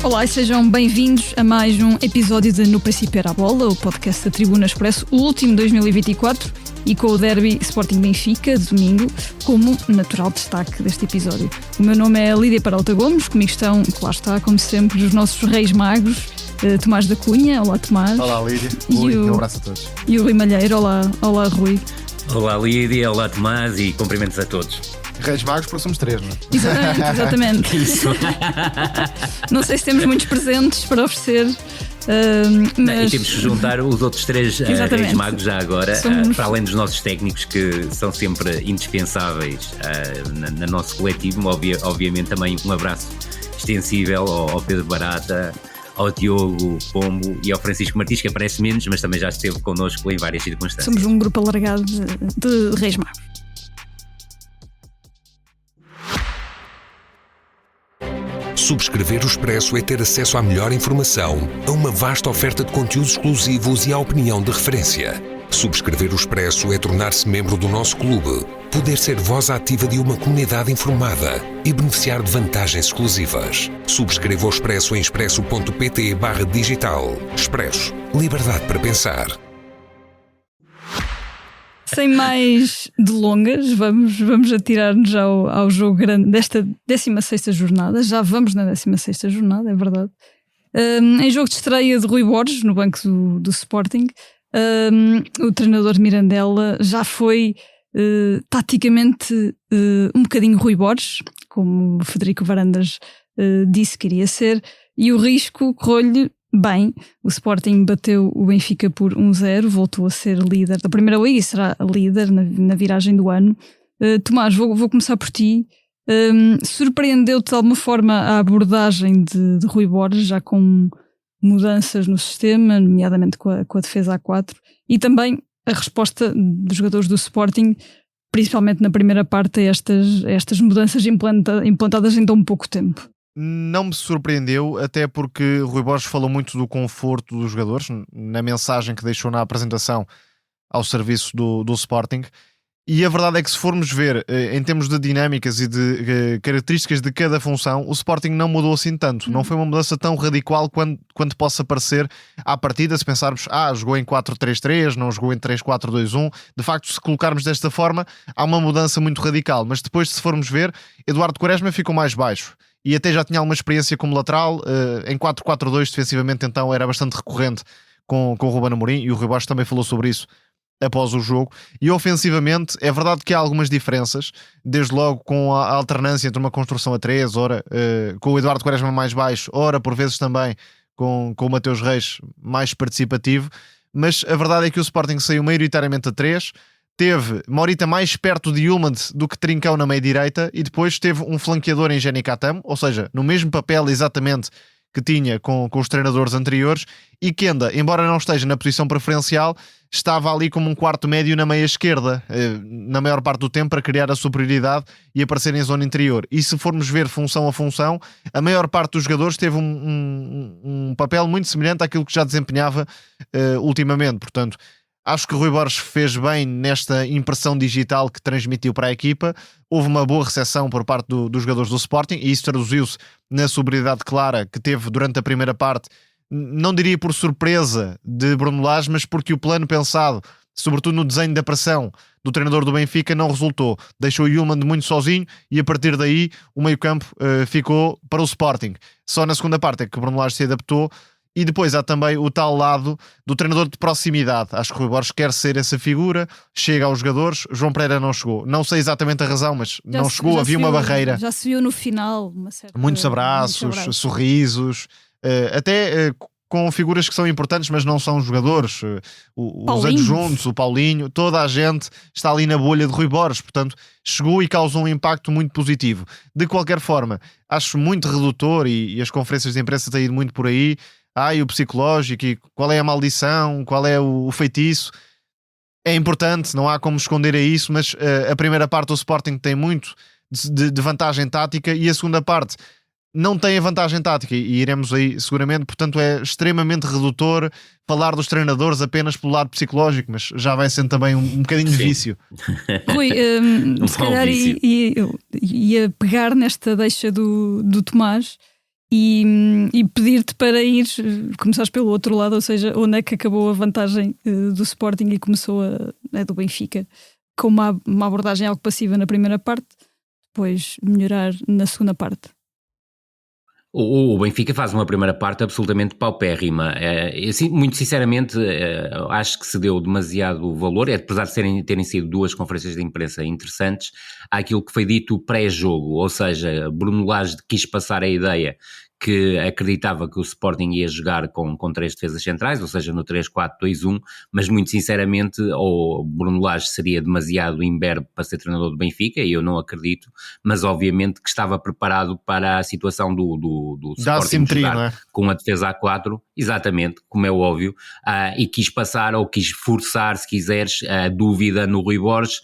Olá e sejam bem-vindos a mais um episódio de No Princípio Era a Bola, o podcast da Tribuna Expresso, o último de 2024, e com o derby Sporting Benfica, de domingo, como natural destaque deste episódio. O meu nome é Lídia Peralta Gomes, comigo estão, lá está, como sempre, os nossos reis magos, Tomás da Cunha. Olá, Tomás. Olá, Lídia. Um abraço a todos. E o Rui Malheiro. Olá, Rui. Olá, Lídia. Olá, Tomás, e cumprimentos a todos. Reis magos, porque somos três, não é? Exatamente. Isso. Não sei se temos muitos presentes para oferecer. Mas... E temos que juntar os outros três reis magos já agora, para além dos nossos técnicos, que são sempre indispensáveis no nosso coletivo. Obviamente também um abraço extensível ao Pedro Barata, ao Diogo Pombo e ao Francisco Martins, que aparece menos, mas também já esteve connosco em várias circunstâncias. Somos um grupo alargado de reis magos. Subscrever o Expresso é ter acesso à melhor informação, a uma vasta oferta de conteúdos exclusivos e à opinião de referência. Subscrever o Expresso é tornar-se membro do nosso clube, poder ser voz ativa de uma comunidade informada e beneficiar de vantagens exclusivas. Subscreva o Expresso em expresso.pt/digital. Expresso. Liberdade para pensar. Sem mais delongas, vamos atirar-nos ao jogo grande desta 16ª jornada. Já vamos na 16ª jornada, é verdade. Em jogo de estreia de Rui Borges, no banco do Sporting, o treinador Mirandela já foi taticamente um bocadinho Rui Borges, como o Federico Varandas disse que iria ser, e o risco correu-lhe bem. O Sporting bateu o Benfica por 1-0, voltou a ser líder da Primeira Liga e será líder na viragem do ano. Tomás, vou começar por ti. Surpreendeu-te de alguma forma a abordagem de Rui Borges, já com mudanças no sistema, nomeadamente com a defesa a 4, e também a resposta dos jogadores do Sporting, principalmente na primeira parte, a estas mudanças implantadas em tão pouco tempo? Não me surpreendeu, até porque Rui Borges falou muito do conforto dos jogadores na mensagem que deixou na apresentação ao serviço do Sporting, e a verdade é que, se formos ver em termos de dinâmicas e de características de cada função, o Sporting não mudou assim tanto. Não foi uma mudança tão radical quanto possa parecer à partida, se pensarmos, jogou em 4-3-3, não jogou em 3-4-2-1. De facto, se colocarmos desta forma, há uma mudança muito radical, mas depois, se formos ver, Eduardo Quaresma ficou mais baixo e até já tinha alguma experiência como lateral. Em 4-4-2 defensivamente então era bastante recorrente com o Ruben Amorim, e o Rui Borges também falou sobre isso após o jogo. E ofensivamente é verdade que há algumas diferenças, desde logo com a alternância entre uma construção a 3, ora com o Eduardo Quaresma mais baixo, ora por vezes também com o Mateus Reis mais participativo, mas a verdade é que o Sporting saiu maioritariamente a 3, teve Morita mais perto de Yulman do que Trincão na meia-direita, e depois teve um flanqueador em Jenny Catamo, ou seja, no mesmo papel exatamente que tinha com os treinadores anteriores, e Kenda, embora não esteja na posição preferencial, estava ali como um quarto médio na meia-esquerda, na maior parte do tempo, para criar a superioridade e aparecer em zona interior. E se formos ver função a função, a maior parte dos jogadores teve um papel muito semelhante àquilo que já desempenhava ultimamente. Portanto, acho que o Rui Borges fez bem nesta impressão digital que transmitiu para a equipa. Houve uma boa recepção por parte dos jogadores do Sporting, e isso traduziu-se na sobriedade clara que teve durante a primeira parte. Não diria por surpresa de Bruno Lage, mas porque o plano pensado, sobretudo no desenho da pressão do treinador do Benfica, não resultou. Deixou o Yulman muito sozinho, e a partir daí o meio-campo ficou para o Sporting. Só na segunda parte é que Bruno Lage se adaptou. E depois há também o tal lado do treinador de proximidade. Acho que o Rui Borges quer ser essa figura, chega aos jogadores. João Pereira não chegou. Não sei exatamente a razão, mas não chegou. Havia uma barreira. Já se viu no final muitos abraços, sorrisos, até com figuras que são importantes, mas não são jogadores. Os adjuntos, o Paulinho, toda a gente está ali na bolha de Rui Borges. Portanto, chegou e causou um impacto muito positivo. De qualquer forma, acho muito redutor, e as conferências de imprensa têm ido muito por aí. E o psicológico, e qual é a maldição, qual é o feitiço. É importante, não há como esconder a isso, mas a primeira parte do Sporting tem muito de vantagem tática, e a segunda parte não tem a vantagem tática, e iremos aí seguramente. Portanto, é extremamente redutor falar dos treinadores apenas pelo lado psicológico, mas já vai sendo também um bocadinho de vício. Rui, se calhar ia pegar nesta deixa do Tomás e pedir-te para ir, começares pelo outro lado, ou seja, onde é que acabou a vantagem do Sporting e começou a do Benfica, com uma abordagem algo passiva na primeira parte, depois melhorar na segunda parte. O Benfica faz uma primeira parte absolutamente paupérrima. Muito sinceramente, acho que se deu demasiado valor, apesar de terem sido duas conferências de imprensa interessantes, àquilo que foi dito pré-jogo, ou seja, Bruno Lage quis passar a ideia que acreditava que o Sporting ia jogar com 3 defesas centrais, ou seja, no 3-4-2-1, mas muito sinceramente o Bruno Lage seria demasiado imberbe para ser treinador do Benfica, e eu não acredito, mas obviamente que estava preparado para a situação do Sporting jogar, não é? Com a defesa A4, exatamente, como é óbvio, e quis passar, ou quis forçar, se quiseres, a dúvida no Rui Borges,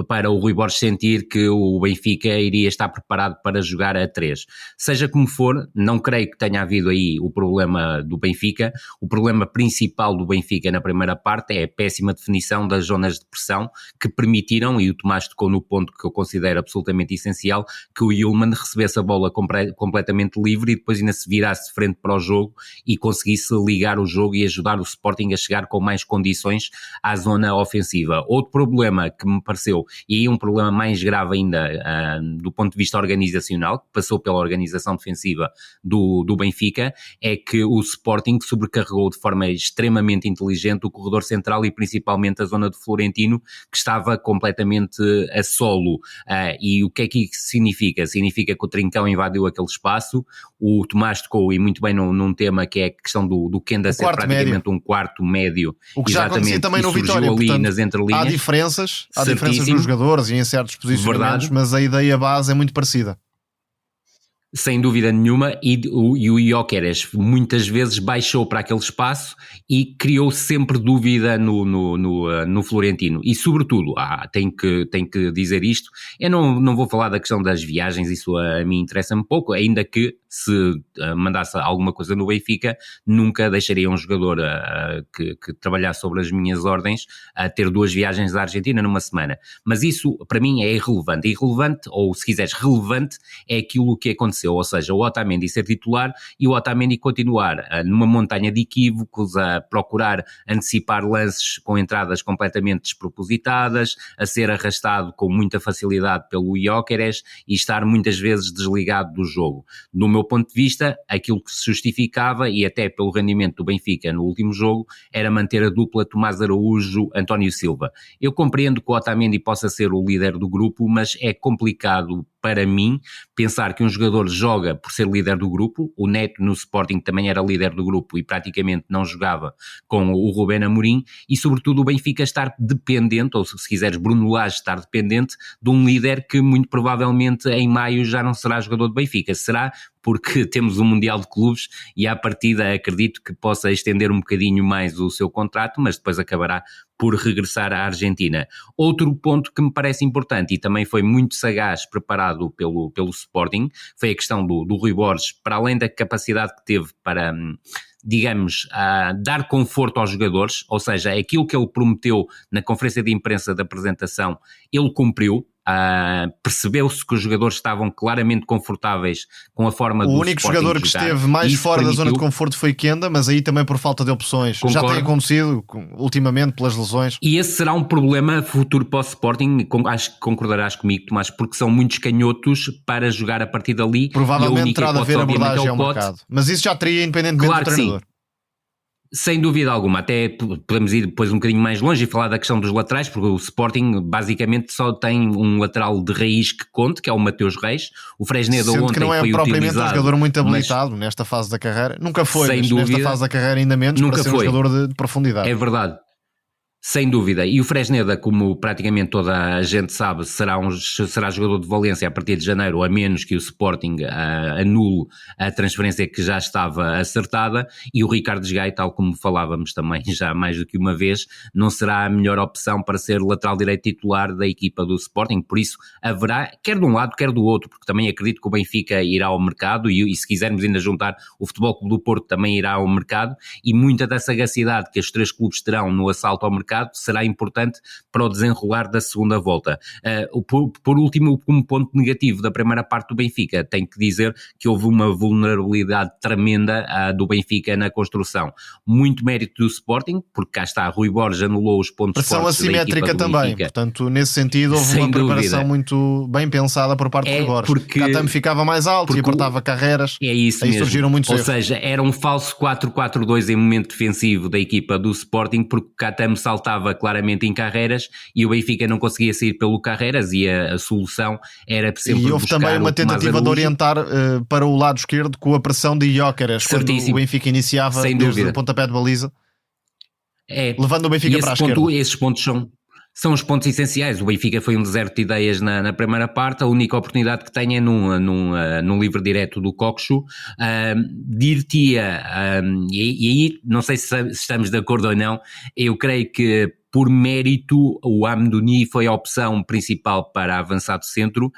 para o Rui Borges sentir que o Benfica iria estar preparado para jogar a 3. Seja como for, não creio que tenha havido aí o problema do Benfica. O problema principal do Benfica na primeira parte é a péssima definição das zonas de pressão que permitiram, e o Tomás tocou no ponto que eu considero absolutamente essencial, que o Yulman recebesse a bola completamente livre e depois ainda se virasse de frente para o jogo e conseguisse ligar o jogo e ajudar o Sporting a chegar com mais condições à zona ofensiva. Outro problema que me pareceu, e um problema mais grave ainda do ponto de vista organizacional, que passou pela organização defensiva do Benfica, é que o Sporting sobrecarregou de forma extremamente inteligente o corredor central e principalmente a zona do Florentino, que estava completamente a solo. E o que é que isso significa? Significa que o Trincão invadiu aquele espaço. O Tomás tocou, e muito bem, num tema que é a questão do Kenda ser praticamente médio. Um quarto médio. O que já acontecia também no Vitória, ali portanto, nas entrelinhas. Há diferenças nos jogadores e em certos posicionamentos, mas a ideia base é muito parecida. Sem dúvida nenhuma, e o Gyökeres muitas vezes baixou para aquele espaço e criou sempre dúvida no Florentino. E sobretudo, tenho que dizer isto, eu não vou falar da questão das viagens, isso a mim interessa-me pouco, ainda que se mandasse alguma coisa no Benfica, nunca deixaria um jogador que trabalhasse sobre as minhas ordens a ter 2 viagens à Argentina numa semana. Mas isso, para mim, é irrelevante. Irrelevante, ou se quiseres, relevante, é aquilo que aconteceu. Ou seja, o Otamendi ser titular e o Otamendi continuar numa montanha de equívocos, a procurar antecipar lances com entradas completamente despropositadas, a ser arrastado com muita facilidade pelo Gyökeres e estar muitas vezes desligado do jogo. Do meu ponto de vista, aquilo que se justificava, e até pelo rendimento do Benfica no último jogo, era manter a dupla Tomás Araújo-António Silva. Eu compreendo que o Otamendi possa ser o líder do grupo, mas é complicado para mim pensar que um jogador joga por ser líder do grupo. O Neto no Sporting também era líder do grupo e praticamente não jogava com o Rubén Amorim, e sobretudo o Benfica estar dependente, ou se quiseres Bruno Lage estar dependente de um líder que muito provavelmente em maio já não será jogador do Benfica. Será porque temos um Mundial de Clubes e à partida acredito que possa estender um bocadinho mais o seu contrato, mas depois acabará por regressar à Argentina. Outro ponto que me parece importante e também foi muito sagaz preparado pelo Sporting foi a questão do Rui Borges, para além da capacidade que teve para, digamos, dar conforto aos jogadores, ou seja, aquilo que ele prometeu na conferência de imprensa da apresentação, ele cumpriu. Percebeu-se que os jogadores estavam claramente confortáveis com a forma do Sporting. O único jogador que esteve mais fora da zona de conforto foi Kenda, mas aí também por falta de opções. Concordo. Já tem acontecido ultimamente pelas lesões. E esse será um problema futuro para o Sporting, acho que concordarás comigo, Tomás, porque são muitos canhotos para jogar a partir dali. Provavelmente terá de haver abordagem ao mercado, mas isso já teria independentemente do treinador. Sim. Sem dúvida alguma, até podemos ir depois um bocadinho mais longe e falar da questão dos laterais, porque o Sporting basicamente só tem um lateral de raiz que conte, que é o Mateus Reis. O Fresneda ontem foi utilizado. Sendo que não é propriamente um jogador muito habilitado nesta fase da carreira. Nunca foi, sem mas dúvida, nesta fase da carreira ainda menos, para ser um jogador de profundidade. É verdade. Sem dúvida, e o Fresneda, como praticamente toda a gente sabe, será jogador de Valência a partir de janeiro, a menos que o Sporting anule a transferência que já estava acertada, e o Ricardo Gai, tal como falávamos também já mais do que uma vez, não será a melhor opção para ser lateral direito titular da equipa do Sporting, por isso haverá, quer de um lado, quer do outro, porque também acredito que o Benfica irá ao mercado, e se quisermos ainda juntar o Futebol Clube do Porto também irá ao mercado, e muita da sagacidade que os 3 clubes terão no assalto ao mercado marcado será importante para o desenrolar da segunda volta. Por último, como ponto negativo da primeira parte do Benfica, tenho que dizer que houve uma vulnerabilidade tremenda do Benfica na construção. Muito mérito do Sporting, porque cá está, Rui Borges anulou os pontos fortes da equipa do Benfica. Pressão assimétrica também, portanto, nesse sentido houve uma preparação muito bem pensada por parte de Rui Borges. Porque Catamo ficava mais alto e apertava carreiras, aí surgiram muitos erros. Ou seja, era um falso 4-4-2 em momento defensivo da equipa do Sporting, porque o Catamo saltava claramente em carreiras e o Benfica não conseguia sair pelo carreiras, e a solução era sempre buscar. E houve também uma tentativa de orientar para o lado esquerdo com a pressão de Gyökeres, quando o Benfica iniciava desde o pontapé de baliza, levando o Benfica para a esquerda. Esses pontos são os pontos essenciais. O Benfica foi um deserto de ideias na primeira parte. A única oportunidade que tem é num livre direto do Coxo. Dir-te-ia, e aí não sei se estamos de acordo ou não, eu creio que por mérito o Amdouni foi a opção principal para avançado centro.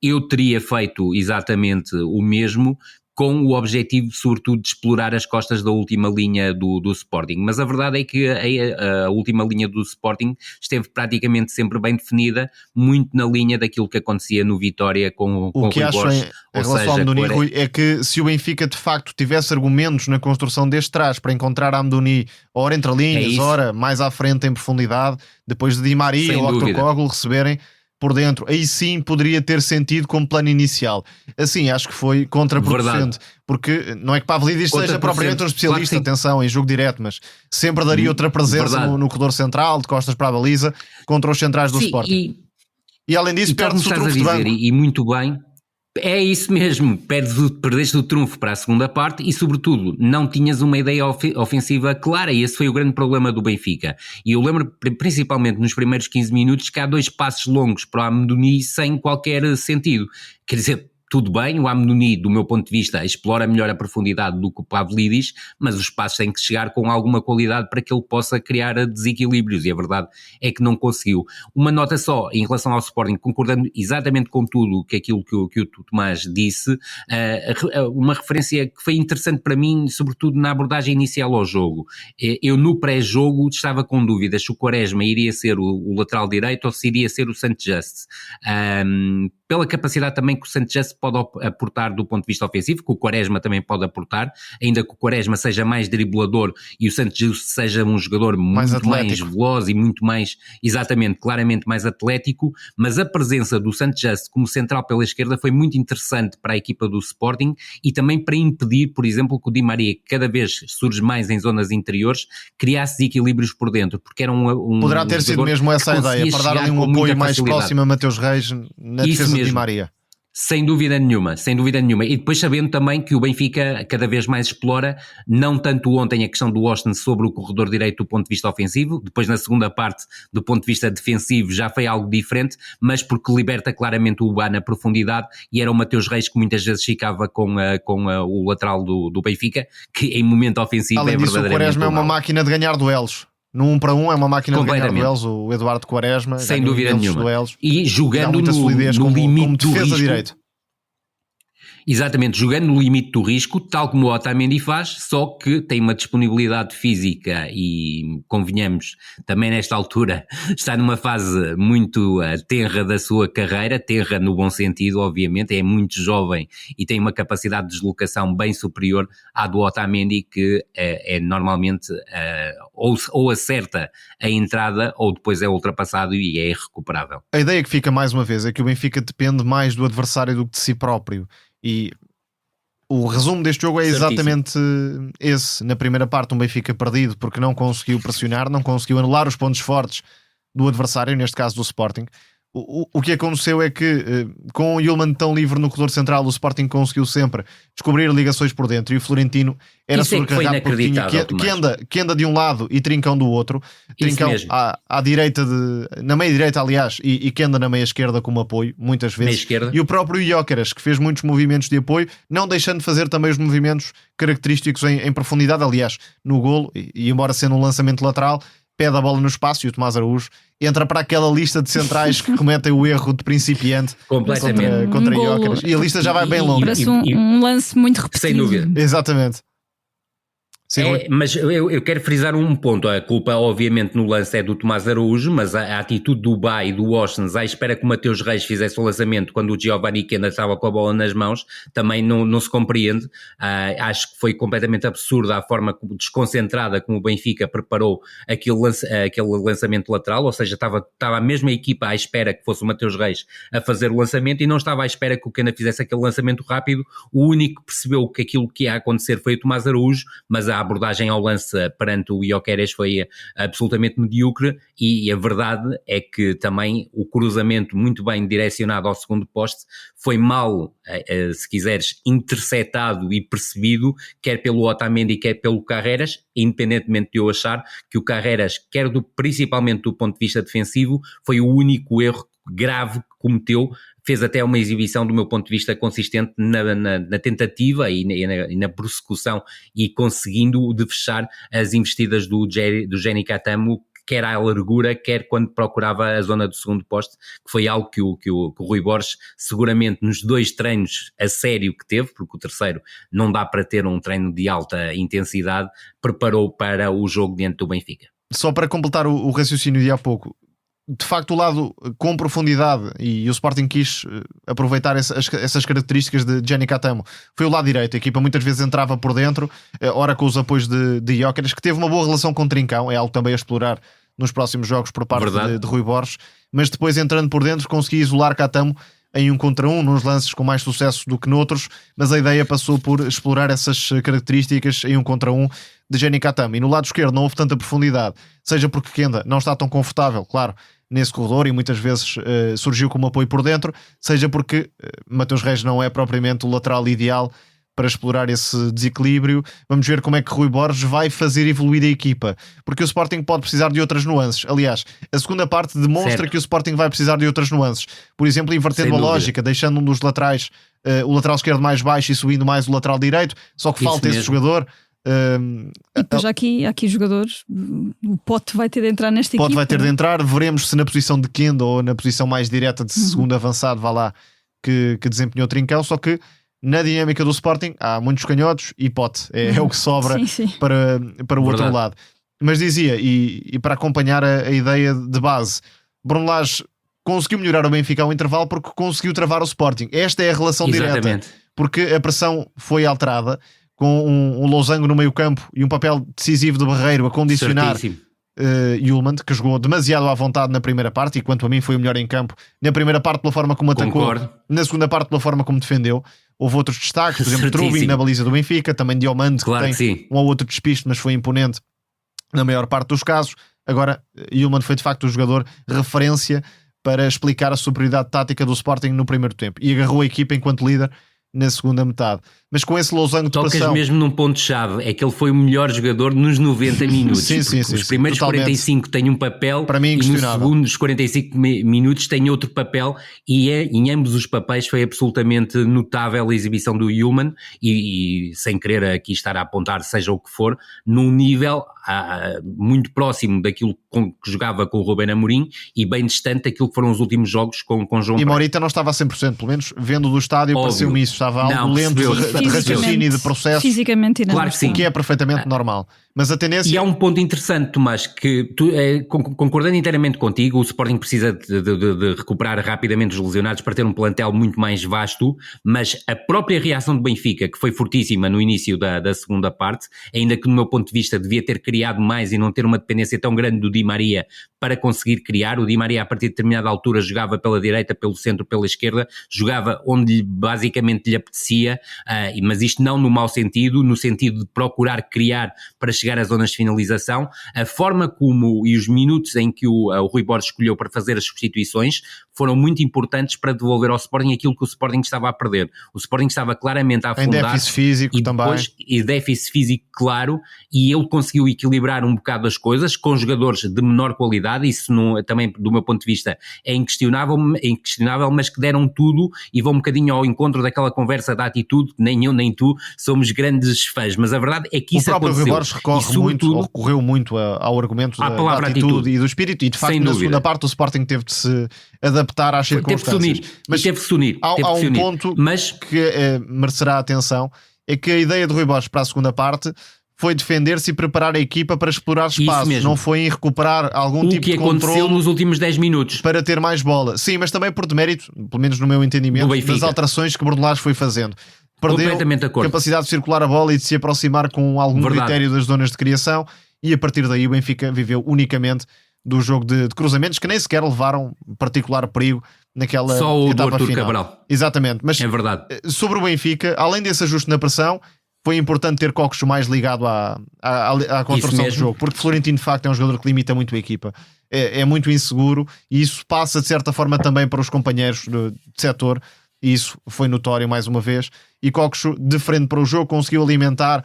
Eu teria feito exatamente o mesmo, com o objetivo, sobretudo, de explorar as costas da última linha do Sporting. Mas a verdade é que a última linha do Sporting esteve praticamente sempre bem definida, muito na linha daquilo que acontecia no Vitória com o que Rui Borges. Em relação ao Amdouni, Rui, é que se o Benfica de facto tivesse argumentos na construção deste trás para encontrar Amdouni, ora entre linhas, ora mais à frente em profundidade, depois de Di Maria ou Octocoglu receberem por dentro, aí sim poderia ter sentido como plano inicial. Assim, acho que foi contraproducente, porque não é que Pavlidis seja propriamente um especialista, atenção, em jogo direto, mas sempre daria outra presença no corredor central, de costas para a baliza, contra os centrais do Sporting. E além disso, perde-se o trunfo de banco. E muito bem. É isso mesmo, perdeste o trunfo para a segunda parte e, sobretudo, não tinhas uma ideia ofensiva clara, e esse foi o grande problema do Benfica. E eu lembro, principalmente nos primeiros 15 minutos, que há 2 passos longos para o Amdouni sem qualquer sentido. Quer dizer, tudo bem, o Amdouni, do meu ponto de vista, explora melhor a profundidade do que o Pavlidis, mas os passos têm que chegar com alguma qualidade para que ele possa criar desequilíbrios, e a verdade é que não conseguiu. Uma nota só em relação ao Sporting, concordando exatamente com tudo aquilo que o Tomás disse, uma referência que foi interessante para mim, sobretudo na abordagem inicial ao jogo. Eu no pré-jogo estava com dúvidas se o Quaresma iria ser o lateral direito ou se iria ser o St. Just. Pela capacidade também que o St. Just pode aportar do ponto de vista ofensivo, que o Quaresma também pode aportar, ainda que o Quaresma seja mais driblador e o St. Just seja um jogador muito mais veloz e muito mais, exatamente, claramente mais atlético, mas a presença do St. Just como central pela esquerda foi muito interessante para a equipa do Sporting e também para impedir, por exemplo, que o Di Maria, que cada vez surge mais em zonas interiores, criasse desequilíbrios por dentro, porque era poderá ter sido mesmo essa a ideia, para dar ali um apoio mais próximo a Mateus Reis na defesa de Di Maria. Sem dúvida nenhuma, sem dúvida nenhuma. E depois sabendo também que o Benfica cada vez mais explora, não tanto ontem a questão do Austin sobre o corredor direito do ponto de vista ofensivo, depois na segunda parte do ponto de vista defensivo já foi algo diferente, mas porque liberta claramente o Ubá na profundidade, e era o Mateus Reis que muitas vezes ficava com o lateral do Benfica, que em momento ofensivo além disso, o Quaresma é uma máquina de ganhar duelos. No 1 para 1 é uma máquina de ganhar duelos, o Eduardo Quaresma. Sem dúvida nenhuma. Duelos, e jogando no limite do risco. Direito. Exatamente, jogando no limite do risco, tal como o Otamendi faz, só que tem uma disponibilidade física e, convenhamos, também nesta altura está numa fase muito tenra da sua carreira, tenra no bom sentido, obviamente, é muito jovem e tem uma capacidade de deslocação bem superior à do Otamendi, que é normalmente ou acerta a entrada ou depois é ultrapassado e é irrecuperável. A ideia que fica mais uma vez é que o Benfica depende mais do adversário do que de si próprio. E o resumo deste jogo é exatamente esse. Na primeira parte, um Benfica perdido porque não conseguiu pressionar, não conseguiu anular os pontos fortes do adversário, neste caso do Sporting. O que aconteceu é que, com o Yulman tão livre no corredor central, o Sporting conseguiu sempre descobrir ligações por dentro, e o Florentino era sobrecarregado porque tinha Kenda de um lado e Trincão do outro. Trincão à direita, na meia direita, aliás, e Kenda na meia esquerda como apoio, muitas vezes. E o próprio Gyökeres, que fez muitos movimentos de apoio, não deixando de fazer também os movimentos característicos em profundidade, aliás, no golo, e embora sendo um lançamento lateral, pede a bola no espaço e o Tomás Araújo entra para aquela lista de centrais que cometem o erro de principiante contra Gyökeres. E a lista já vai bem longa. Parece um lance muito repetido. Sem dúvida. Exatamente. Mas eu quero frisar um ponto. A culpa, obviamente, no lance é do Tomás Araújo, mas a atitude do Bá e do Oshens à espera que o Mateus Reis fizesse o lançamento quando o Giovanni Quenda estava com a bola nas mãos, também não se compreende. Acho que foi completamente absurda a forma desconcentrada como o Benfica preparou aquele lançamento lateral, ou seja, estava a mesma equipa à espera que fosse o Mateus Reis a fazer o lançamento e não estava à espera que o Quenda fizesse aquele lançamento rápido. O único que percebeu que aquilo que ia acontecer foi o Tomás Araújo, mas a abordagem ao lance perante o Gyökeres foi absolutamente medíocre e a verdade é que também o cruzamento muito bem direcionado ao segundo poste foi mal, se quiseres, interceptado e percebido, quer pelo Otamendi, quer pelo Carreras, independentemente de eu achar que o Carreras, principalmente do ponto de vista defensivo, foi o único erro grave que cometeu. Fez até uma exibição, do meu ponto de vista, consistente na tentativa e na prossecução e conseguindo de fechar as investidas do Jenny Catamo, quer à largura, quer quando procurava a zona do segundo poste, que foi algo que o Rui Borges, seguramente nos 2 treinos a sério que teve, porque o terceiro não dá para ter um treino de alta intensidade, preparou para o jogo diante do Benfica. Só para completar o raciocínio de há pouco, de facto o lado com profundidade, e o Sporting quis aproveitar essas características de Jenny Catamo, foi o lado direito. A equipa muitas vezes entrava por dentro, ora com os apoios de Gyökeres, que teve uma boa relação com o Trincão, é algo também a explorar nos próximos jogos por parte de Rui Borges, mas depois entrando por dentro conseguia isolar Catamo em 1 contra 1, nos lances com mais sucesso do que noutros, mas a ideia passou por explorar essas características em 1 contra 1 de Jenny Catamo. E no lado esquerdo não houve tanta profundidade, seja porque Quenda não está tão confortável, claro, nesse corredor e muitas vezes surgiu como apoio por dentro, seja porque Mateus Reis não é propriamente o lateral ideal para explorar esse desequilíbrio. Vamos ver como é que Rui Borges vai fazer evoluir a equipa, porque o Sporting pode precisar de outras nuances. Aliás, a segunda parte demonstra que o Sporting vai precisar de outras nuances, por exemplo, invertendo a lógica, deixando um dos laterais, o lateral esquerdo mais baixo e subindo mais o lateral direito, só que falta esse jogador. E depois há aqui jogadores, o Pote vai ter de entrar nesta equipa. Vai ter de entrar, veremos se na posição de Quenda ou na posição mais direta de segundo avançado, vá lá, que desempenhou Trincão, só que na dinâmica do Sporting há muitos canhotos e Pote é o que sobra para o outro lado. Mas dizia, e para acompanhar a ideia de base, Bruno Lage conseguiu melhorar o Benfica ao intervalo porque conseguiu travar o Sporting. Esta é a relação direta, porque a pressão foi alterada, com um losango no meio campo e um papel decisivo de Barreiro a condicionar Hjulmand, que jogou demasiado à vontade na primeira parte, e quanto a mim foi o melhor em campo na primeira parte pela forma como atacou, na segunda parte pela forma como defendeu. Houve outros destaques, por exemplo, Trubin na baliza do Benfica, também Diomande, que tem um ou outro despiste, mas foi imponente na maior parte dos casos. Agora, Hjulmand foi de facto o jogador referência para explicar a superioridade tática do Sporting no primeiro tempo e agarrou a equipa enquanto líder na segunda metade. Mas com esse losango de pressão... Tocas mesmo num ponto-chave, é que ele foi o melhor jogador nos 90 minutos. sim, os primeiros totalmente. 45 têm um papel, para mim, e nos segundos 45 minutos tem outro papel, e em ambos os papéis foi absolutamente notável a exibição do Hjulmand, e sem querer aqui estar a apontar seja o que for, num nível muito próximo daquilo que jogava com o Ruben Amorim e bem distante daquilo que foram os últimos jogos com João E Morita não estava a 100%, pelo menos vendo do estádio pareceu-me isso, estava algo lento de raciocínio e de processo, fisicamente e claro que sim, o que é perfeitamente normal. Mas a tendência... E há um ponto interessante, Tomás, que concordando inteiramente contigo, o Sporting precisa de recuperar rapidamente os lesionados para ter um plantel muito mais vasto, mas a própria reação do Benfica, que foi fortíssima no início da segunda parte, ainda que do meu ponto de vista devia ter criado mais e não ter uma dependência tão grande do Di Maria para conseguir criar. O Di Maria a partir de determinada altura jogava pela direita, pelo centro, pela esquerda, jogava onde basicamente lhe apetecia, mas isto não no mau sentido, no sentido de procurar criar para chegar às zonas de finalização. A forma como e os minutos em que o Rui Borges escolheu para fazer as substituições foram muito importantes para devolver ao Sporting aquilo que o Sporting estava a perder. O Sporting estava claramente a afundar. Em déficit físico também. E déficit físico, claro, e ele conseguiu equilibrar um bocado as coisas com jogadores de menor qualidade. Isso não, também do meu ponto de vista é inquestionável, mas que deram tudo e vão um bocadinho ao encontro daquela conversa da atitude, nem eu nem tu somos grandes fãs, mas a verdade é que isso aconteceu. O próprio Rui Borges recorreu muito ao argumento da atitude e do espírito, e de facto na segunda parte o Sporting teve de se adaptar às circunstâncias. Teve de se unir. Há um ponto que merecerá atenção, é que a ideia de Rui Borges para a segunda parte foi defender-se e preparar a equipa para explorar espaços, não foi em recuperar algum tipo de controle. O que aconteceu nos últimos 10 minutos. Para ter mais bola. Sim, mas também por demérito, pelo menos no meu entendimento, das alterações que Bruno Lage foi fazendo. Perdeu capacidade de circular a bola e de se aproximar com algum critério das zonas de criação, e a partir daí o Benfica viveu unicamente do jogo de cruzamentos que nem sequer levaram particular perigo naquela só etapa o final. Cabral. Exatamente, mas é verdade. Sobre o Benfica, além desse ajuste na pressão, foi importante ter Coxo mais ligado à construção do jogo, porque Florentino de facto é um jogador que limita muito a equipa, é muito inseguro, e isso passa de certa forma também para os companheiros de setor, e isso foi notório mais uma vez, e Coxo de frente para o jogo conseguiu alimentar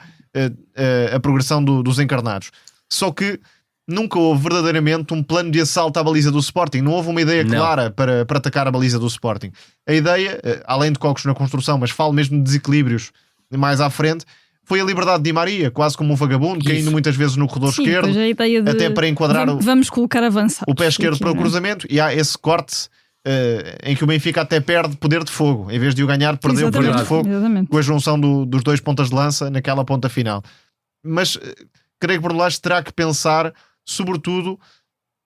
a progressão dos encarnados. Só que nunca houve verdadeiramente um plano de assalto à baliza do Sporting, não houve uma ideia clara para atacar a baliza do Sporting. A ideia, além de Coxo na construção, mas falo mesmo de desequilíbrios mais à frente, foi a liberdade de Di Maria, quase como um vagabundo, caindo muitas vezes no corredor esquerdo, até para enquadrar vamos colocar avançados, o pé esquerdo para o cruzamento, e há esse corte em que o Benfica até perde poder de fogo, em vez de o ganhar, perdeu o poder de fogo com a junção dos dois pontas de lança naquela ponta final. Mas creio que Bruno Lage terá que pensar sobretudo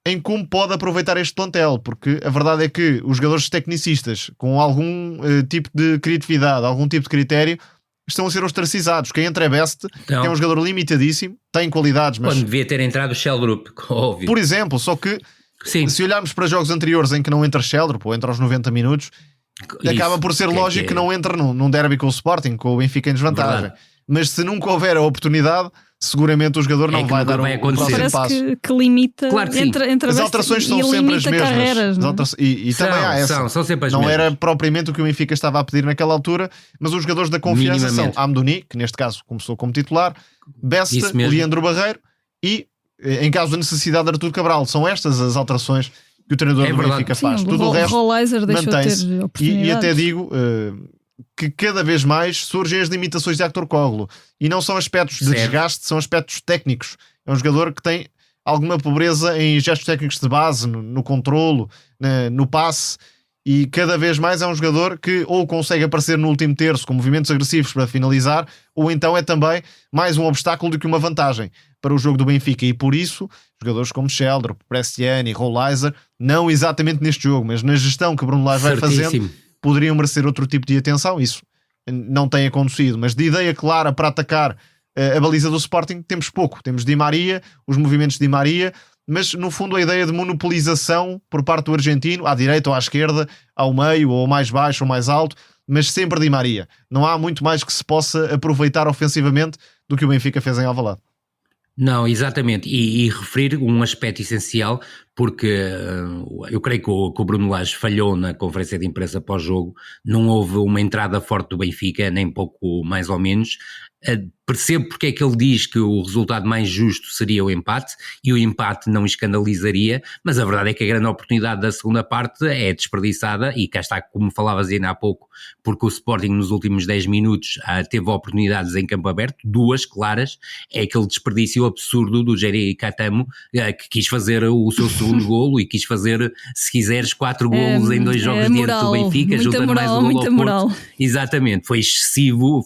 em como pode aproveitar este plantel, porque a verdade é que os jogadores tecnicistas com algum tipo de criatividade, algum tipo de critério, estão a ser ostracizados. Quem entra é Best, que é um jogador limitadíssimo, tem qualidades, mas quando devia ter entrado o Sheldrup, óbvio. Por exemplo, só que se olharmos para jogos anteriores em que não entra Sheldrup, ou entra aos 90 minutos, acaba por ser lógico que não entra num derby com o Sporting, com o Benfica em desvantagem. Verdade. Mas se nunca houver a oportunidade, seguramente o jogador não vai dar o próximo passo. Que limita, claro que entre as alterações são sempre as mesmas carreiras, e também há essa são sempre as não mesmas. Era propriamente o que o Benfica estava a pedir naquela altura, mas os jogadores da confiança são Amdouni, que neste caso começou como titular, Besta, Leandro Barreiro e, em caso de necessidade, Artur Cabral. São estas as alterações que o treinador do Benfica faz. Tudo o resto mantém-se. E até digo que cada vez mais surgem as limitações de Aktürkoğlu, e não são aspectos de desgaste, são aspectos técnicos. É um jogador que tem alguma pobreza em gestos técnicos de base, no controlo, no passe, e cada vez mais é um jogador que ou consegue aparecer no último terço com movimentos agressivos para finalizar, ou então é também mais um obstáculo do que uma vantagem para o jogo do Benfica, e por isso jogadores como Sheldrup, Prestiani, Rolaiser, não exatamente neste jogo, mas na gestão que Bruno Lage vai fazendo, poderiam merecer outro tipo de atenção. Isso não tem acontecido, mas de ideia clara para atacar a baliza do Sporting temos pouco. Temos Di Maria, os movimentos de Di Maria, mas no fundo a ideia de monopolização por parte do argentino, à direita ou à esquerda, ao meio ou mais baixo ou mais alto, mas sempre Di Maria. Não há muito mais que se possa aproveitar ofensivamente do que o Benfica fez em Alvalade. Não, exatamente, e referir um aspecto essencial, porque eu creio que o Bruno Lage falhou na conferência de imprensa pós-jogo, não houve uma entrada forte do Benfica, nem pouco mais ou menos. Percebo porque é que ele diz que o resultado mais justo seria o empate, e o empate não escandalizaria, mas a verdade é que a grande oportunidade da segunda parte é desperdiçada, e cá está, como falavas ainda há pouco, porque o Sporting nos últimos 10 minutos teve oportunidades em campo aberto, 2 claras, é aquele desperdício absurdo do Jerry Catamo, que quis fazer o seu segundo golo e quis fazer, se quiseres, 4 golos em 2 jogos diante do Benfica, juntando mais um golo ao Porto. Exatamente, foi excessivo,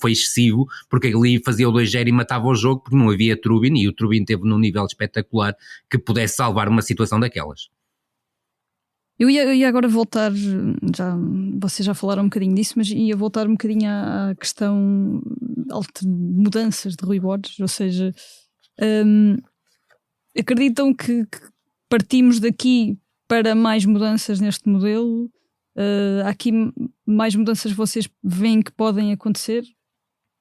porque ali fazia o 2-0 e matava o jogo, porque não havia Trubin, e o Trubin teve num nível espetacular que pudesse salvar uma situação daquelas. Eu ia agora voltar, vocês já falaram um bocadinho disso, mas ia voltar um bocadinho à questão de mudanças de Rui Borges, ou seja, acreditam que partimos daqui para mais mudanças neste modelo? Há aqui mais mudanças que vocês veem que podem acontecer?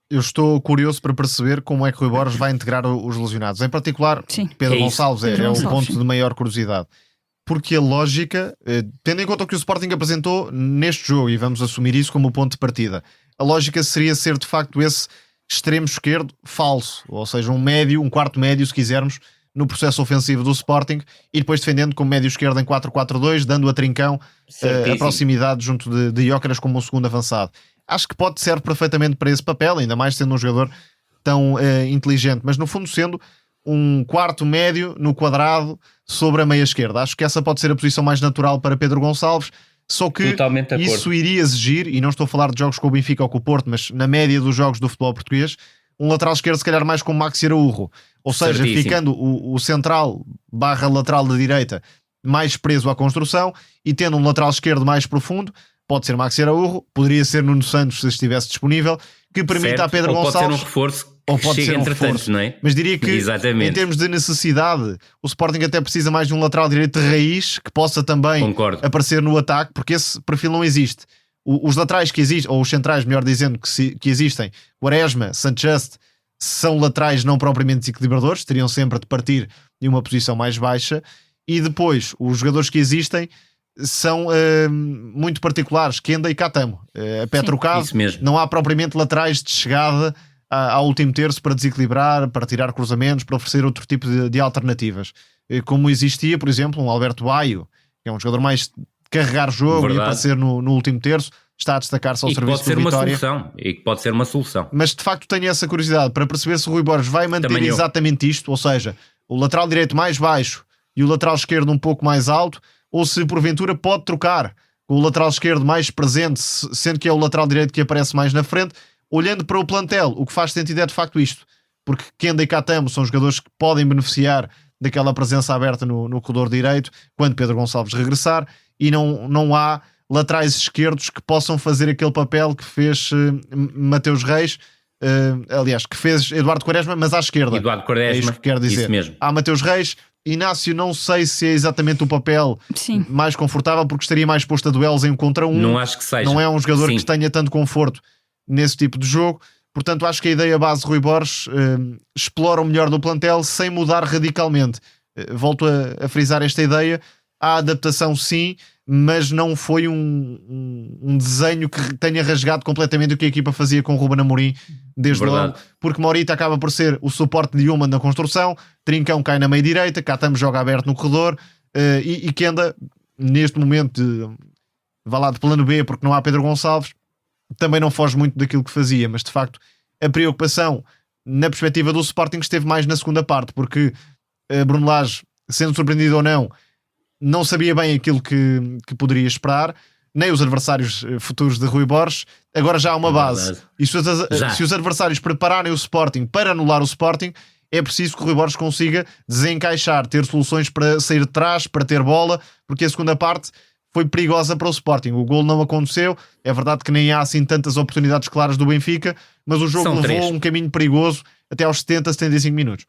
Eu estou curioso para perceber como é que Rui Borges vai integrar os lesionados. Em particular, Pedro Gonçalves é o ponto de maior curiosidade. Porque a lógica, tendo em conta o que o Sporting apresentou neste jogo, e vamos assumir isso como o ponto de partida, a lógica seria ser de facto esse extremo esquerdo falso, ou seja, um quarto médio, se quisermos, no processo ofensivo do Sporting, e depois defendendo como médio esquerdo em 4-4-2, dando a Trincão a proximidade junto de Gyökeres como um segundo avançado. Acho que pode ser perfeitamente para esse papel, ainda mais sendo um jogador tão inteligente, mas no fundo sendo um quarto médio no quadrado sobre a meia esquerda. Acho que essa pode ser a posição mais natural para Pedro Gonçalves, só que isso iria exigir, e não estou a falar de jogos com o Benfica ou com o Porto, mas na média dos jogos do futebol português, um lateral esquerdo se calhar mais como Maxi Araújo, ou seja, certíssimo, ficando o central / lateral da direita mais preso à construção e tendo um lateral esquerdo mais profundo, pode ser Maxi Araújo, poderia ser Nuno Santos se estivesse disponível, que permita a Pedro Gonçalves... Pode ser um reforço ou pode chega ser um entretanto, reforço, não é? Mas diria que Exatamente. Em termos de necessidade, o Sporting até precisa mais de um lateral direito de raiz que possa também aparecer no ataque, porque esse perfil não existe. Os laterais que existem, ou os centrais, melhor dizendo, que existem, Quaresma, Sanchez, são laterais não propriamente desequilibradores, teriam sempre de partir de uma posição mais baixa, e depois os jogadores que existem são muito particulares, Kenda e Catamo, a pé trocado, não há propriamente laterais de chegada ao último terço para desequilibrar, para tirar cruzamentos, para oferecer outro tipo de alternativas, como existia, por exemplo, um Alberto Baio, que é um jogador mais de carregar jogo e aparecer no último terço, está a destacar-se ao serviço do Vitória. E que pode ser uma solução. Mas de facto tenho essa curiosidade para perceber se o Rui Borges vai manter exatamente isto, ou seja, o lateral direito mais baixo e o lateral esquerdo um pouco mais alto, ou se porventura pode trocar com o lateral esquerdo mais presente, sendo que é o lateral direito que aparece mais na frente. Olhando para o plantel, o que faz sentido é de facto isto, porque Kenda e Catamo são jogadores que podem beneficiar daquela presença aberta no corredor direito quando Pedro Gonçalves regressar, e não há laterais esquerdos que possam fazer aquele papel que fez Mateus Reis, aliás, que fez Eduardo Quaresma, mas à esquerda. Eduardo Quaresma, é isso que quero dizer. Isso mesmo. Há Mateus Reis, Inácio não sei se é exatamente o papel mais confortável, porque estaria mais posto a duelos em 1 contra 1. Não acho que seja. Não é um jogador que tenha tanto conforto nesse tipo de jogo. Portanto, acho que a ideia base de Rui Borges explora o melhor do plantel sem mudar radicalmente. Volto a frisar esta ideia. Há adaptação sim, mas não foi um desenho que tenha rasgado completamente o que a equipa fazia com o Ruben Amorim desde logo, porque Morita acaba por ser o suporte de Human na construção, Trincão cai na meia direita, Catamo joga aberto no corredor, e Kenda neste momento vá lá de plano B porque não há Pedro Gonçalves, também não foge muito daquilo que fazia, mas de facto a preocupação na perspectiva do Sporting esteve mais na segunda parte, porque Bruno Lage, sendo surpreendido ou não sabia bem aquilo que poderia esperar, nem os adversários futuros de Rui Borges. Agora já há uma base, e se os adversários prepararem o Sporting para anular o Sporting, é preciso que o Rui Borges consiga desencaixar, ter soluções para sair de trás, para ter bola, porque a segunda parte foi perigosa para o Sporting. O golo não aconteceu, é verdade que nem há assim tantas oportunidades claras do Benfica, mas o jogo levou um caminho perigoso até aos 70, 75 minutos.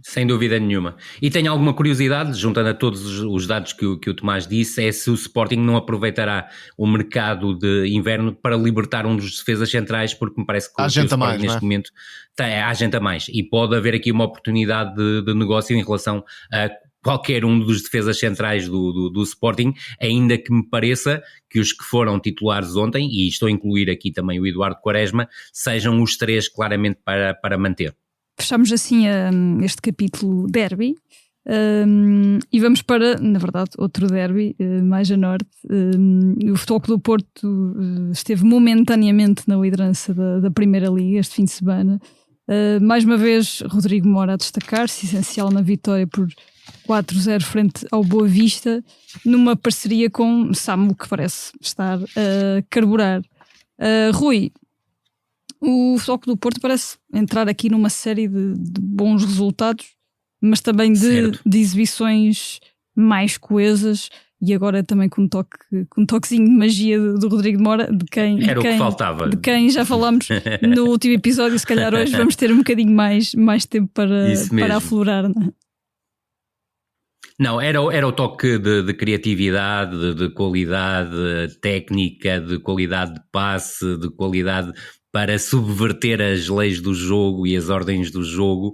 Sem dúvida nenhuma. E tenho alguma curiosidade, juntando a todos os dados que o Tomás disse, é se o Sporting não aproveitará o mercado de inverno para libertar um dos defesas centrais, porque me parece que o Sporting neste momento há gente a mais, e pode haver aqui uma oportunidade de negócio em relação a qualquer um dos defesas centrais do Sporting, ainda que me pareça que os que foram titulares ontem, e estou a incluir aqui também o Eduardo Quaresma, sejam os 3 claramente para manter. Fechamos assim este capítulo derby e vamos para, na verdade, outro derby mais a norte. O Futebol Clube do Porto esteve momentaneamente na liderança da Primeira Liga este fim de semana. Mais uma vez, Rodrigo Mora a destacar-se, essencial na vitória por 4-0 frente ao Boa Vista, numa parceria com Samu, que parece estar a carburar. Rui, o Futebol Clube do Porto parece entrar aqui numa série de bons resultados, mas também de exibições mais coesas, e agora também com um toquezinho de magia do Rodrigo Mora, de que faltava. De quem já falámos no último episódio. Se calhar hoje vamos ter um bocadinho mais tempo para aflorar, não é? Não, era o toque de criatividade, de qualidade técnica, de qualidade de passe, de qualidade para subverter as leis do jogo e as ordens do jogo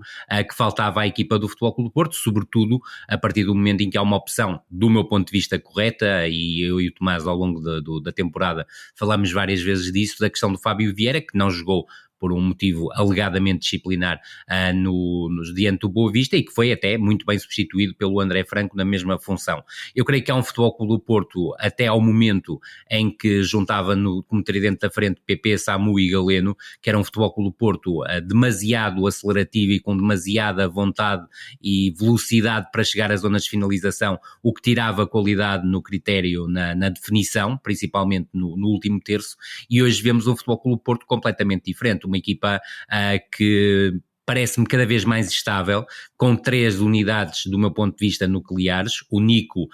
que faltava à equipa do Futebol Clube do Porto, sobretudo a partir do momento em que há uma opção, do meu ponto de vista, correta, e eu e o Tomás ao longo da temporada falámos várias vezes disso, da questão do Fábio Vieira, que não jogou por um motivo alegadamente disciplinar diante do Boa Vista, e que foi até muito bem substituído pelo André Franco na mesma função. Eu creio que há um Futebol Clube do Porto, até ao momento em que juntava como tridente da frente PP, Samu e Galeno, que era um Futebol Clube do Porto demasiado acelerativo e com demasiada vontade e velocidade para chegar às zonas de finalização, o que tirava qualidade no critério, na definição, principalmente no último terço, e hoje vemos um Futebol Clube do Porto completamente diferente. portanto uma equipa que parece-me cada vez mais estável, com 3 unidades, do meu ponto de vista, nucleares. O Nico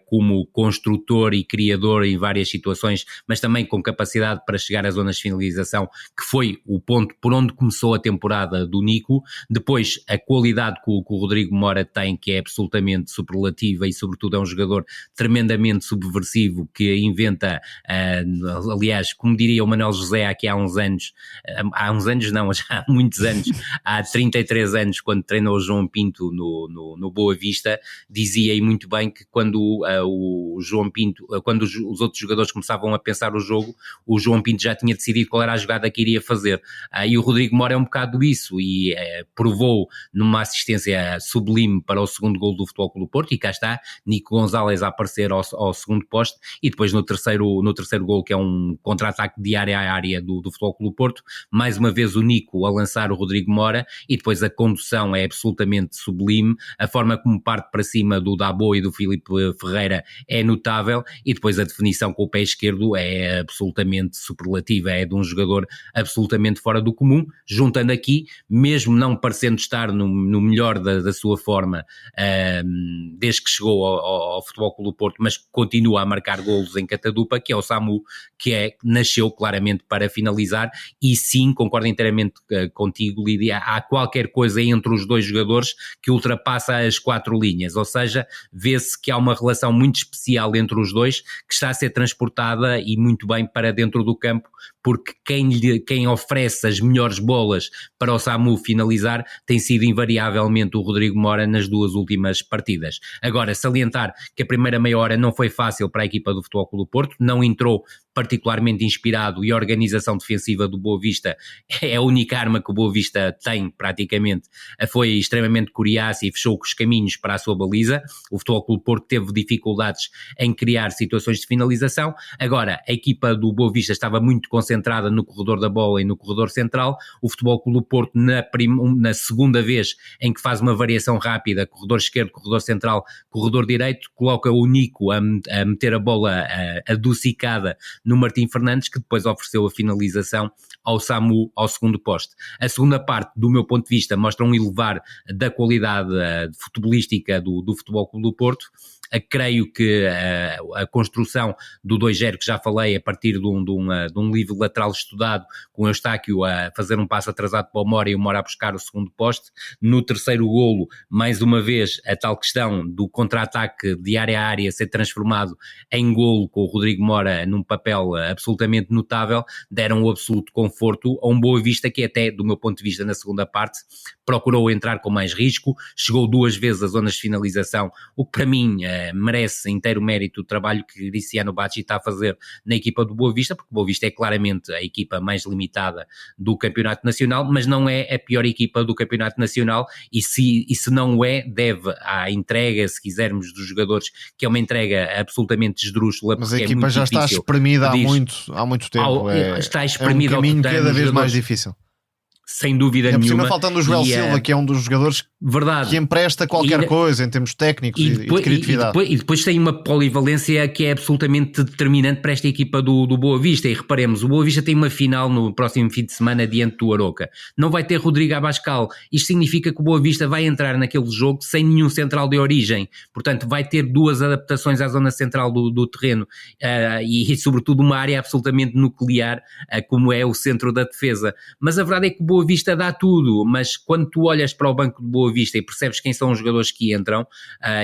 como construtor e criador em várias situações, mas também com capacidade para chegar às zonas de finalização, que foi o ponto por onde começou a temporada do Nico. Depois, a qualidade que o Rodrigo Mora tem, que é absolutamente superlativa, e sobretudo é um jogador tremendamente subversivo, que inventa, aliás, como diria o Manuel José aqui há uns anos não, já há muitos anos, há 33 anos, quando treinou o João Pinto no Boa Vista, dizia aí muito bem que quando o João Pinto, quando os outros jogadores começavam a pensar o jogo, o João Pinto já tinha decidido qual era a jogada que iria fazer. E o Rodrigo Mora é um bocado isso, e provou numa assistência sublime para o segundo gol do Futebol Clube do Porto, e cá está, Nico Gonzalez a aparecer ao segundo poste, e depois no terceiro gol, que é um contra-ataque de área a área do Futebol Clube do Porto, mais uma vez o Nico a lançar o Rodrigo Mora, e depois a condução é absolutamente sublime, a forma como parte para cima do Dabo e do Filipe Ferreira é notável, e depois a definição com o pé esquerdo é absolutamente superlativa, é de um jogador absolutamente fora do comum, juntando aqui, mesmo não parecendo estar no melhor da sua forma, desde que chegou ao Futebol Clube do Porto, mas continua a marcar golos em catadupa, que é o Samu, que nasceu claramente para finalizar. E sim, concordo inteiramente contigo, Lídia, há qualquer coisa entre os dois jogadores que ultrapassa as 4 linhas, ou seja, vê-se que há uma relação muito especial entre os dois, que está a ser transportada e muito bem para dentro do campo, porque quem oferece as melhores bolas para o Samu finalizar tem sido invariavelmente o Rodrigo Mora nas 2 últimas partidas. Agora, salientar que a primeira meia hora não foi fácil para a equipa do Futebol Clube do Porto, não entrou particularmente inspirado, e a organização defensiva do Boa Vista é a única arma que o Boa Vista tem, praticamente, foi extremamente coriaça e fechou os caminhos para a sua baliza. O Futebol Clube do Porto teve dificuldades em criar situações de finalização. Agora, a equipa do Boa Vista estava muito concentrada no corredor da bola e no corredor central. O Futebol Clube do Porto, na segunda vez em que faz uma variação rápida, corredor esquerdo, corredor central, corredor direito, coloca o Nico a meter a bola adocicada no Martim Fernandes, que depois ofereceu a finalização ao Samu ao segundo poste. A segunda parte, do meu ponto de vista, mostra um elevar da qualidade futebolística do Futebol Clube do Porto. Creio que a construção do 2-0, que já falei, a partir de um livro lateral estudado, com o Eustáquio a fazer um passo atrasado para o Mora e o Mora a buscar o segundo poste. No terceiro golo, mais uma vez, a tal questão do contra-ataque de área a área ser transformado em golo, com o Rodrigo Mora num papel absolutamente notável, deram o absoluto conforto a um Boa Vista que até, do meu ponto de vista, na segunda parte, procurou entrar com mais risco, chegou 2 vezes às zonas de finalização, o que para mim merece inteiro mérito o trabalho que Cristiano Bacci está a fazer na equipa do Boa Vista, porque o Boa Vista é claramente a equipa mais limitada do Campeonato Nacional, mas não é a pior equipa do Campeonato Nacional, e se não deve à entrega, se quisermos, dos jogadores, que é uma entrega absolutamente esdrúxula. Mas a equipa já está espremida há muito tempo. Está espremida, é um caminho cada vez mais difícil. Sem dúvida nenhuma. Por cima, faltando o Joel Silva, que é um dos jogadores que empresta qualquer coisa em termos técnicos e de criatividade. E depois tem uma polivalência que é absolutamente determinante para esta equipa do Boa Vista. E reparemos, o Boa Vista tem uma final no próximo fim de semana diante do Aroca. Não vai ter Rodrigo Abascal. Isto significa que o Boa Vista vai entrar naquele jogo sem nenhum central de origem. Portanto, vai ter 2 adaptações à zona central do terreno e sobretudo uma área absolutamente nuclear, como é o centro da defesa. Mas a verdade é que o Boa Vista dá tudo, mas quando tu olhas para o banco de Boa Vista e percebes quem são os jogadores que entram,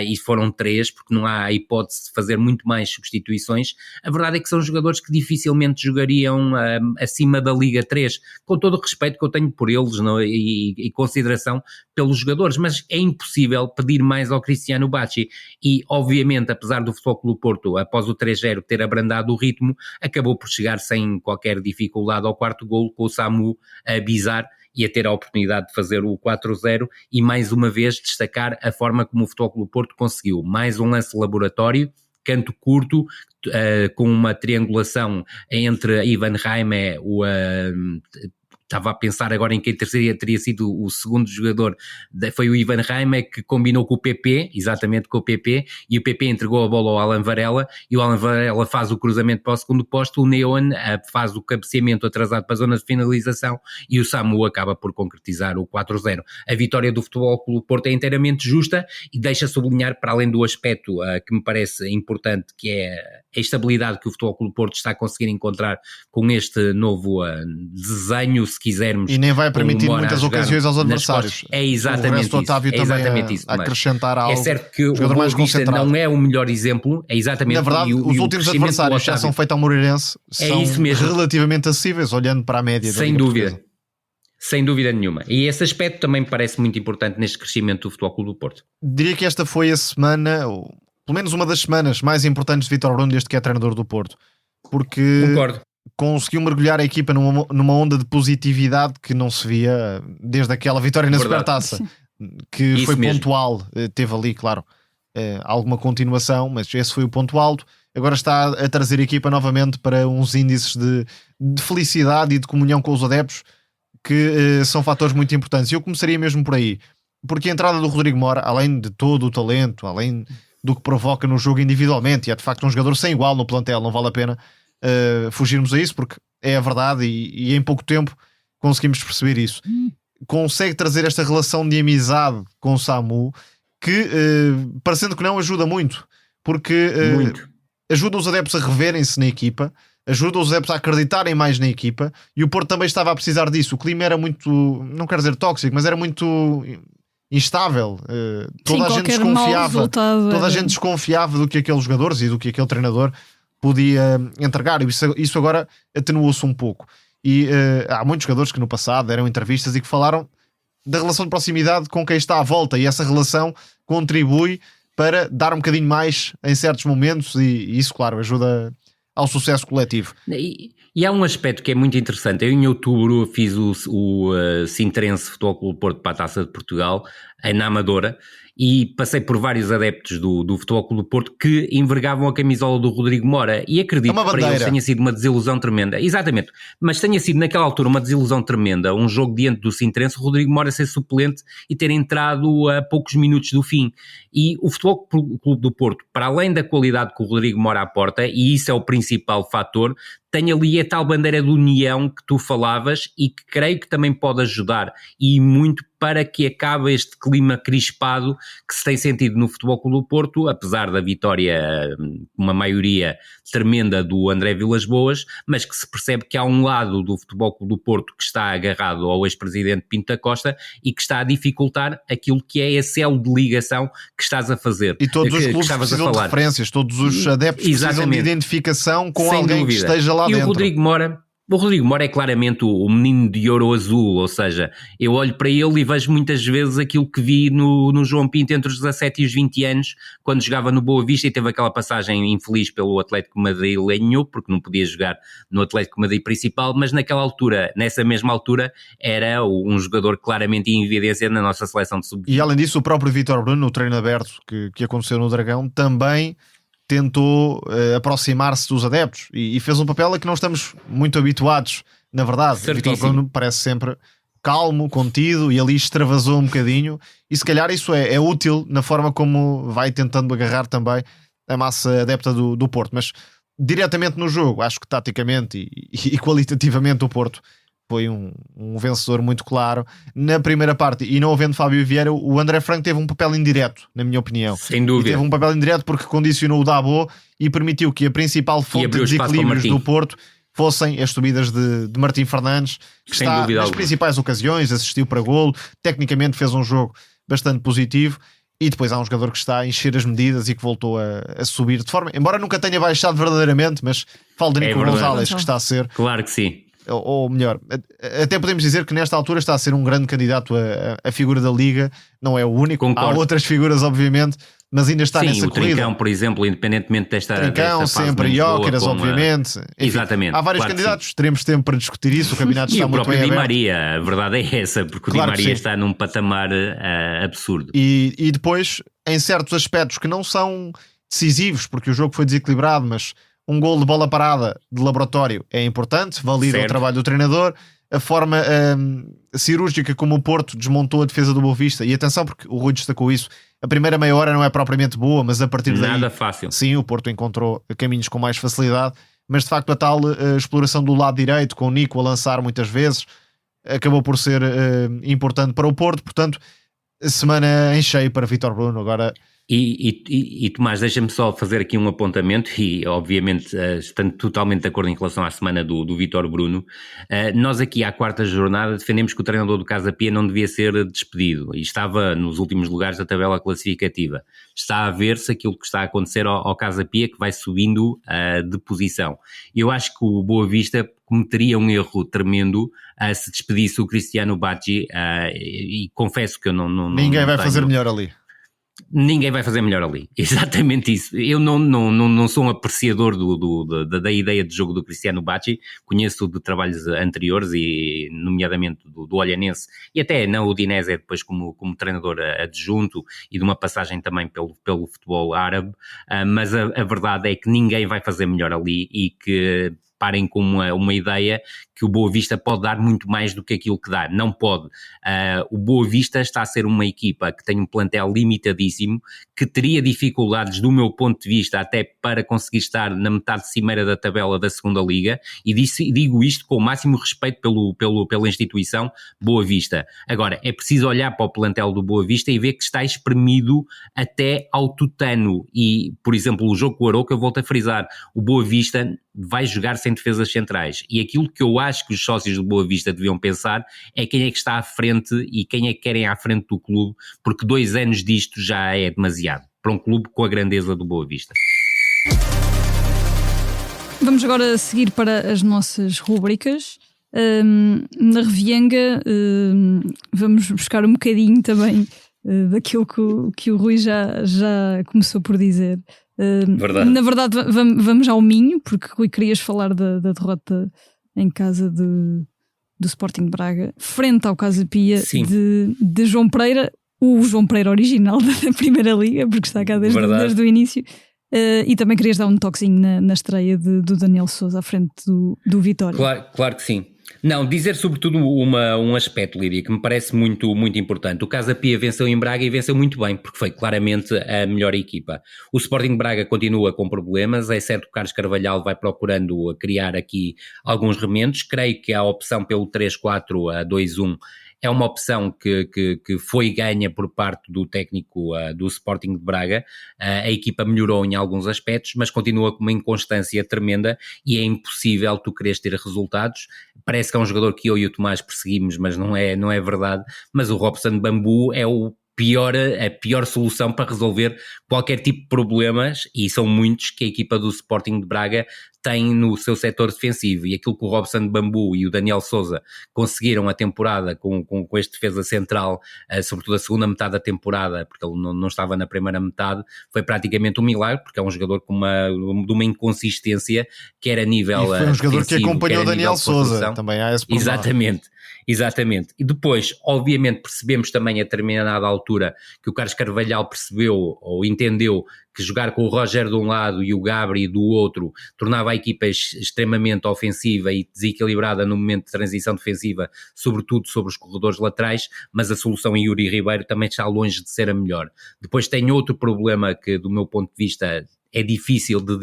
e foram 3, porque não há a hipótese de fazer muito mais substituições, a verdade é que são jogadores que dificilmente jogariam acima da Liga 3, com todo o respeito que eu tenho por eles, não, e consideração pelos jogadores, mas é impossível pedir mais ao Cristiano Bacci, e obviamente, apesar do Futebol Clube do Porto, após o 3-0 ter abrandado o ritmo, acabou por chegar sem qualquer dificuldade ao 4º golo, com o Samu a bizar e a ter a oportunidade de fazer o 4-0, e mais uma vez destacar a forma como o Futebol Clube do Porto conseguiu mais um lance laboratório, canto curto, com uma triangulação entre Ivan Raime, o estava a pensar agora em quem teria sido o segundo jogador, foi o Ivan Reimer, que combinou com o PP, exatamente com o PP, e o PP entregou a bola ao Alan Varela, e o Alan Varela faz o cruzamento para o segundo posto, o Neon faz o cabeceamento atrasado para a zona de finalização, e o Samu acaba por concretizar o 4-0. A vitória do Futebol Clube Porto é inteiramente justa, e deixa sublinhar, para além do aspecto que me parece importante, que é a estabilidade que o Futebol Clube Porto está a conseguir encontrar com este novo desenho, se quisermos. E nem vai permitir muitas ocasiões aos adversários. É exatamente isso. É exatamente isso. Acrescentar algo. É certo que o Boa Vista não é o melhor exemplo, é exatamente. Na verdade, os últimos adversários já são feitos ao Moreirense, são relativamente acessíveis, olhando para a média. Sem dúvida. Sem dúvida nenhuma. E esse aspecto também me parece muito importante neste crescimento do Futebol Clube do Porto. Diria que esta foi a semana, ou pelo menos uma das semanas mais importantes de Vítor Bruno desde que é treinador do Porto. Porque conseguiu mergulhar a equipa numa onda de positividade que não se via desde aquela vitória na Supertaça, que isso foi mesmo. Pontual. Teve ali, claro, alguma continuação, mas esse foi o ponto alto. Agora está a trazer a equipa novamente para uns índices de felicidade e de comunhão com os adeptos, que são fatores muito importantes. E eu começaria mesmo por aí, porque a entrada do Rodrigo Mora, além de todo o talento, além do que provoca no jogo individualmente, e é de facto um jogador sem igual no plantel, não vale a pena fugirmos a isso, porque é a verdade, e em pouco tempo conseguimos perceber isso. Consegue trazer esta relação de amizade com o Samu, que parecendo que não, ajuda muito, porque ajuda os adeptos a reverem-se na equipa, ajuda os adeptos a acreditarem mais na equipa, e o Porto também estava a precisar disso. O clima era muito, não quero dizer tóxico, mas era muito instável. Toda a gente desconfiava, toda a gente desconfiava do que aqueles jogadores e do que aquele treinador podia entregar. Isso agora atenuou-se um pouco. E há muitos jogadores que no passado deram entrevistas e que falaram da relação de proximidade com quem está à volta, e essa relação contribui para dar um bocadinho mais em certos momentos, e isso, claro, ajuda ao sucesso coletivo. E há um aspecto que é muito interessante. Eu em outubro fiz o Sintrense Futebol Clube Porto para a Taça de Portugal, na Amadora, e passei por vários adeptos do Futebol Clube Porto que envergavam a camisola do Rodrigo Mora, e acredito que para eles tenha sido uma desilusão tremenda. Exatamente, mas tenha sido naquela altura uma desilusão tremenda, um jogo diante do Sintrense, o Rodrigo Mora ser suplente e ter entrado a poucos minutos do fim. E o Futebol Clube do Porto, para além da qualidade que o Rodrigo Mora aporta, e isso é o principal fator, tem ali a tal bandeira de união que tu falavas, e que creio que também pode ajudar, e muito, para que acabe este clima crispado que se tem sentido no Futebol Clube do Porto, apesar da vitória, uma maioria tremenda do André Vilas-Boas, mas que se percebe que há um lado do Futebol Clube do Porto que está agarrado ao ex-presidente Pinto da Costa e que está a dificultar aquilo que é esse elo de ligação que estás a fazer. E todos os clubes precisam de referências, todos os adeptos precisam de identificação com sem alguém dúvida. Que esteja lá e dentro. O Rodrigo Mora é claramente o menino de ouro azul, ou seja, eu olho para ele e vejo muitas vezes aquilo que vi no João Pinto entre os 17 e os 20 anos, quando jogava no Boa Vista e teve aquela passagem infeliz pelo Atlético madrilenho, porque não podia jogar no Atlético Madrid principal, mas naquela altura, nessa mesma altura, era um jogador claramente em evidência na nossa seleção de sub-20. E além disso, o próprio Vítor Bruno, no treino aberto que aconteceu no Dragão, também tentou aproximar-se dos adeptos e fez um papel a que não estamos muito habituados, na verdade. Vítor Bruno parece sempre calmo, contido, e ali extravasou um bocadinho, e se calhar isso é útil na forma como vai tentando agarrar também a massa adepta do Porto. Mas diretamente no jogo, acho que taticamente e qualitativamente o Porto foi um vencedor muito claro. Na primeira parte, e não havendo Fábio Vieira, o André Franco teve um papel indireto, na minha opinião. Sem dúvida. E teve um papel indireto porque condicionou o Dabo e permitiu que a principal fonte de desequilíbrios do Porto fossem as subidas de Martim Fernandes, que sem está nas principais ocasiões, assistiu para golo, tecnicamente fez um jogo bastante positivo. E depois há um jogador que está a encher as medidas e que voltou a subir de forma, embora nunca tenha baixado verdadeiramente, mas falo de Nico Gonzalez, que está a ser... Claro que sim. Ou melhor, até podemos dizer que nesta altura está a ser um grande candidato a figura da Liga. Não é o único. Concordo. Há outras figuras, obviamente, mas ainda está nessa corrida. O Trincão, por exemplo, independentemente desta Trincão, sempre, Jóqueras, obviamente. Enfim, exatamente. Há vários candidatos, teremos tempo para discutir isso. O campeonato está muito bem aberto. E o próprio Di Maria, a verdade é essa, porque o Di Maria está num patamar absurdo. E depois, em certos aspectos que não são decisivos, porque o jogo foi desequilibrado, mas um gol de bola parada de laboratório é importante, valida o trabalho do treinador. a forma cirúrgica como o Porto desmontou a defesa do Boa Vista, e atenção porque o Rui destacou isso, a primeira meia hora não é propriamente boa, mas a partir daí nada fácil. Sim, o Porto encontrou caminhos com mais facilidade, mas de facto a tal exploração do lado direito, com o Nico a lançar muitas vezes, acabou por ser importante para o Porto. Portanto, semana em cheio para Vítor Bruno. Agora... E Tomás, deixa-me só fazer aqui um apontamento, e obviamente estando totalmente de acordo em relação à semana do Vítor Bruno. Nós aqui à quarta jornada defendemos que o treinador do Casa Pia não devia ser despedido e estava nos últimos lugares da tabela classificativa. Está a ver-se aquilo que está a acontecer ao Casa Pia, que vai subindo de posição. Eu acho que o Boa Vista cometeria um erro tremendo se despedisse o Cristiano Bacci, e confesso que eu não Ninguém vai fazer melhor ali. Ninguém vai fazer melhor ali, exatamente isso. Eu não sou um apreciador da ideia de jogo do Cristiano Bacci, conheço de trabalhos anteriores, e nomeadamente do Olhanense, e até na Udinese depois como treinador adjunto, e de uma passagem também pelo futebol árabe, mas a verdade é que ninguém vai fazer melhor ali, e que parem com uma ideia que o Boa Vista pode dar muito mais do que aquilo que dá. Não pode. O Boa Vista está a ser uma equipa que tem um plantel limitadíssimo, que teria dificuldades, do meu ponto de vista, até para conseguir estar na metade cimeira da tabela da segunda Liga, e digo isto com o máximo respeito pela instituição Boa Vista. Agora, é preciso olhar para o plantel do Boa Vista e ver que está espremido até ao tutano, e, por exemplo, o jogo com o Arouca, eu volto a frisar, o Boa Vista vai jogar sem defesas centrais, e aquilo que eu acho que os sócios do Boa Vista deviam pensar é quem é que está à frente e quem é que querem à frente do clube, porque 2 anos disto já é demasiado para um clube com a grandeza do Boa Vista. Vamos agora seguir para as nossas rúbricas. Na Revienga vamos buscar um bocadinho também daquilo que o Rui já começou por dizer. Na verdade vamos ao Minho, porque Rui, querias falar da derrota em casa do Sporting Braga frente ao Casa Pia de João Pereira, o João Pereira original da Primeira Liga, porque está cá desde o início. E também querias dar um toquezinho na estreia do Daniel Sousa à frente do Vitória. Claro que sim. Não, dizer sobretudo um aspecto, Lídia, que me parece muito, muito importante. O Casa Pia venceu em Braga e venceu muito bem, porque foi claramente a melhor equipa. O Sporting Braga continua com problemas, é certo que o Carlos Carvalhal vai procurando criar aqui alguns remendos. Creio que a opção pelo 3-4-2-1 é uma opção que foi ganha por parte do técnico do Sporting de Braga. A equipa melhorou em alguns aspectos, mas continua com uma inconstância tremenda, e é impossível tu quereres ter resultados. Parece que é um jogador que eu e o Tomás perseguimos, mas não é verdade. Mas o Robson Bambu é a pior solução para resolver qualquer tipo de problemas, e são muitos que a equipa do Sporting de Braga tem no seu setor defensivo, e aquilo que o Robson Bambu e o Daniel Sousa conseguiram a temporada com este defesa central, sobretudo a segunda metade da temporada, porque ele não estava na primeira metade, foi praticamente um milagre, porque é um jogador de uma inconsistência, quer a nível e foi um jogador que acompanhou o Daniel Sousa, também há esse problema. Exatamente. E depois, obviamente, percebemos também a determinada altura que o Carlos Carvalhal percebeu ou entendeu que jogar com o Roger de um lado e o Gabri do outro tornava a equipa extremamente ofensiva e desequilibrada no momento de transição defensiva, sobretudo sobre os corredores laterais, mas a solução em Yuri Ribeiro também está longe de ser a melhor. Depois tem outro problema que, do meu ponto de vista, é difícil de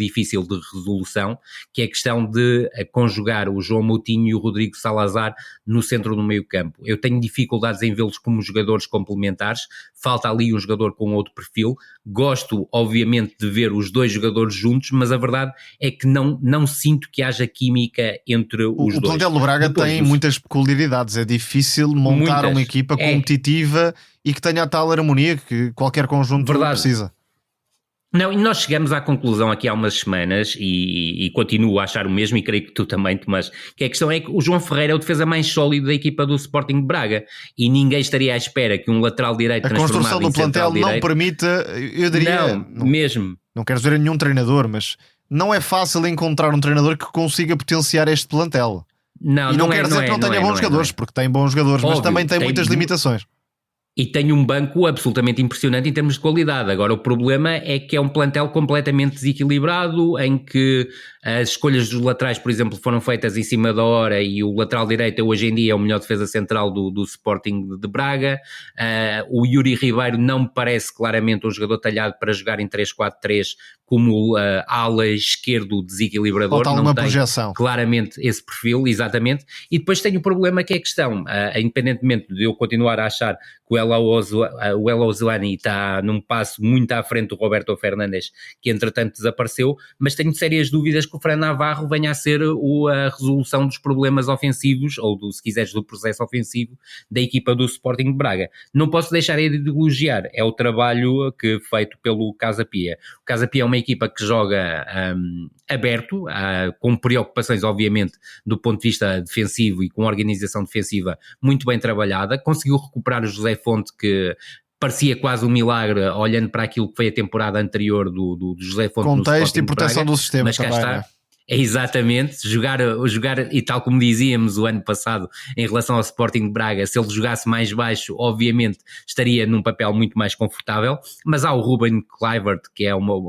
resolução, que é a questão de conjugar o João Moutinho e o Rodrigo Salazar no centro do meio campo. Eu tenho dificuldades em vê-los como jogadores complementares, falta ali um jogador com outro perfil. Gosto, obviamente, de ver os dois jogadores juntos, mas a verdade é que não sinto que haja química entre os dois. O plantel do Braga tem muitas peculiaridades, é difícil montar uma equipa competitiva e que tenha a tal harmonia que qualquer conjunto precisa. Não, e nós chegamos à conclusão aqui há umas semanas, e continuo a achar o mesmo, e creio que tu também, Tomás, que a questão é que o João Ferreira é o defesa mais sólido da equipa do Sporting de Braga, e ninguém estaria à espera que um lateral direito transformado em central direito... A construção do plantel não permite, eu diria... Não quero dizer a nenhum treinador, mas não é fácil encontrar um treinador que consiga potenciar este plantel. E não quero dizer que não tenha bons jogadores, porque tem bons jogadores, mas também tem muitas limitações. E tem um banco absolutamente impressionante em termos de qualidade. Agora, o problema é que é um plantel completamente desequilibrado, em que as escolhas dos laterais, por exemplo, foram feitas em cima da hora, e o lateral direito hoje em dia é o melhor defesa central do Sporting de Braga. O Yuri Ribeiro não me parece claramente um jogador talhado para jogar em 3-4-3 como ala esquerdo desequilibrador. Falta não tem projeção. Claramente esse perfil, exatamente. E depois tem o problema que é a questão, independentemente de eu continuar a achar que o El Ouazzouani está num passo muito à frente do Roberto Fernandes, que entretanto desapareceu, mas tenho sérias dúvidas que o Fran Navarro venha a ser a resolução dos problemas ofensivos, ou se quiseres do processo ofensivo da equipa do Sporting de Braga. Não posso deixar de elogiar, é o trabalho feito pelo Casa Pia. O Casa Pia é uma equipa que joga aberto, com preocupações obviamente do ponto de vista defensivo e com organização defensiva muito bem trabalhada, conseguiu recuperar o José Fonte, que parecia quase um milagre olhando para aquilo que foi a temporada anterior do José Fonte. Contexto e proteção do sistema, mas cá também, está. Né? É exatamente, jogar, e tal como dizíamos o ano passado em relação ao Sporting de Braga, se ele jogasse mais baixo, obviamente estaria num papel muito mais confortável, mas há o Ruben Kluivert, que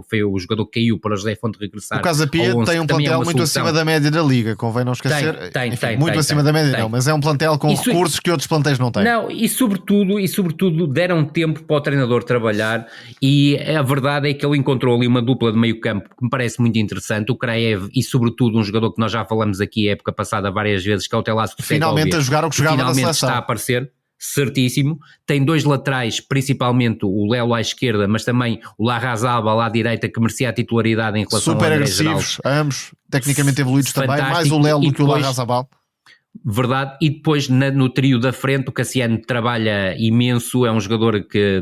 foi o jogador que caiu para o José Fonte regressar. O Casa Pia tem um plantel muito acima da média da Liga, convém não esquecer. Tem, muito acima da média, não, mas é um plantel com recursos que outros plantéis não têm. Não, e sobretudo deram tempo para o treinador trabalhar, e a verdade é que ele encontrou ali uma dupla de meio campo que me parece muito interessante, o Kraev e sobretudo um jogador que nós já falamos aqui a época passada várias vezes, que é o Telasso finalmente a jogar o que jogava na seleção. Finalmente está a aparecer, certíssimo. Tem dois laterais, principalmente o Lelo à esquerda, mas também o Larrazabal à direita, que merecia a titularidade em relação super ao André agressivos, Geral. ambos tecnicamente evoluídos também, mais o Lelo do que o Larrazabal. Verdade, e depois no trio da frente o Cassiano trabalha imenso, é um jogador que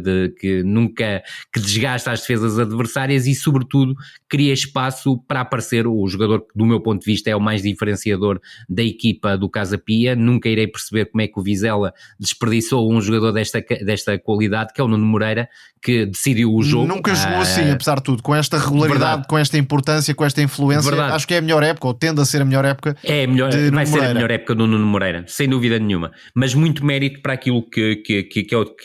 desgasta as defesas adversárias e sobretudo cria espaço para aparecer o jogador que do meu ponto de vista é o mais diferenciador da equipa do Casa Pia. Nunca irei perceber como é que o Vizela desperdiçou um jogador desta qualidade, que é o Nuno Moreira, que decidiu o jogo. Nunca jogou assim, apesar de tudo, com esta regularidade, verdade, com esta importância, com esta influência. Verdade. Acho que é a melhor época, ou tende a ser a melhor época. Vai ser a melhor época do Nuno Moreira, sem dúvida nenhuma, mas muito mérito para aquilo que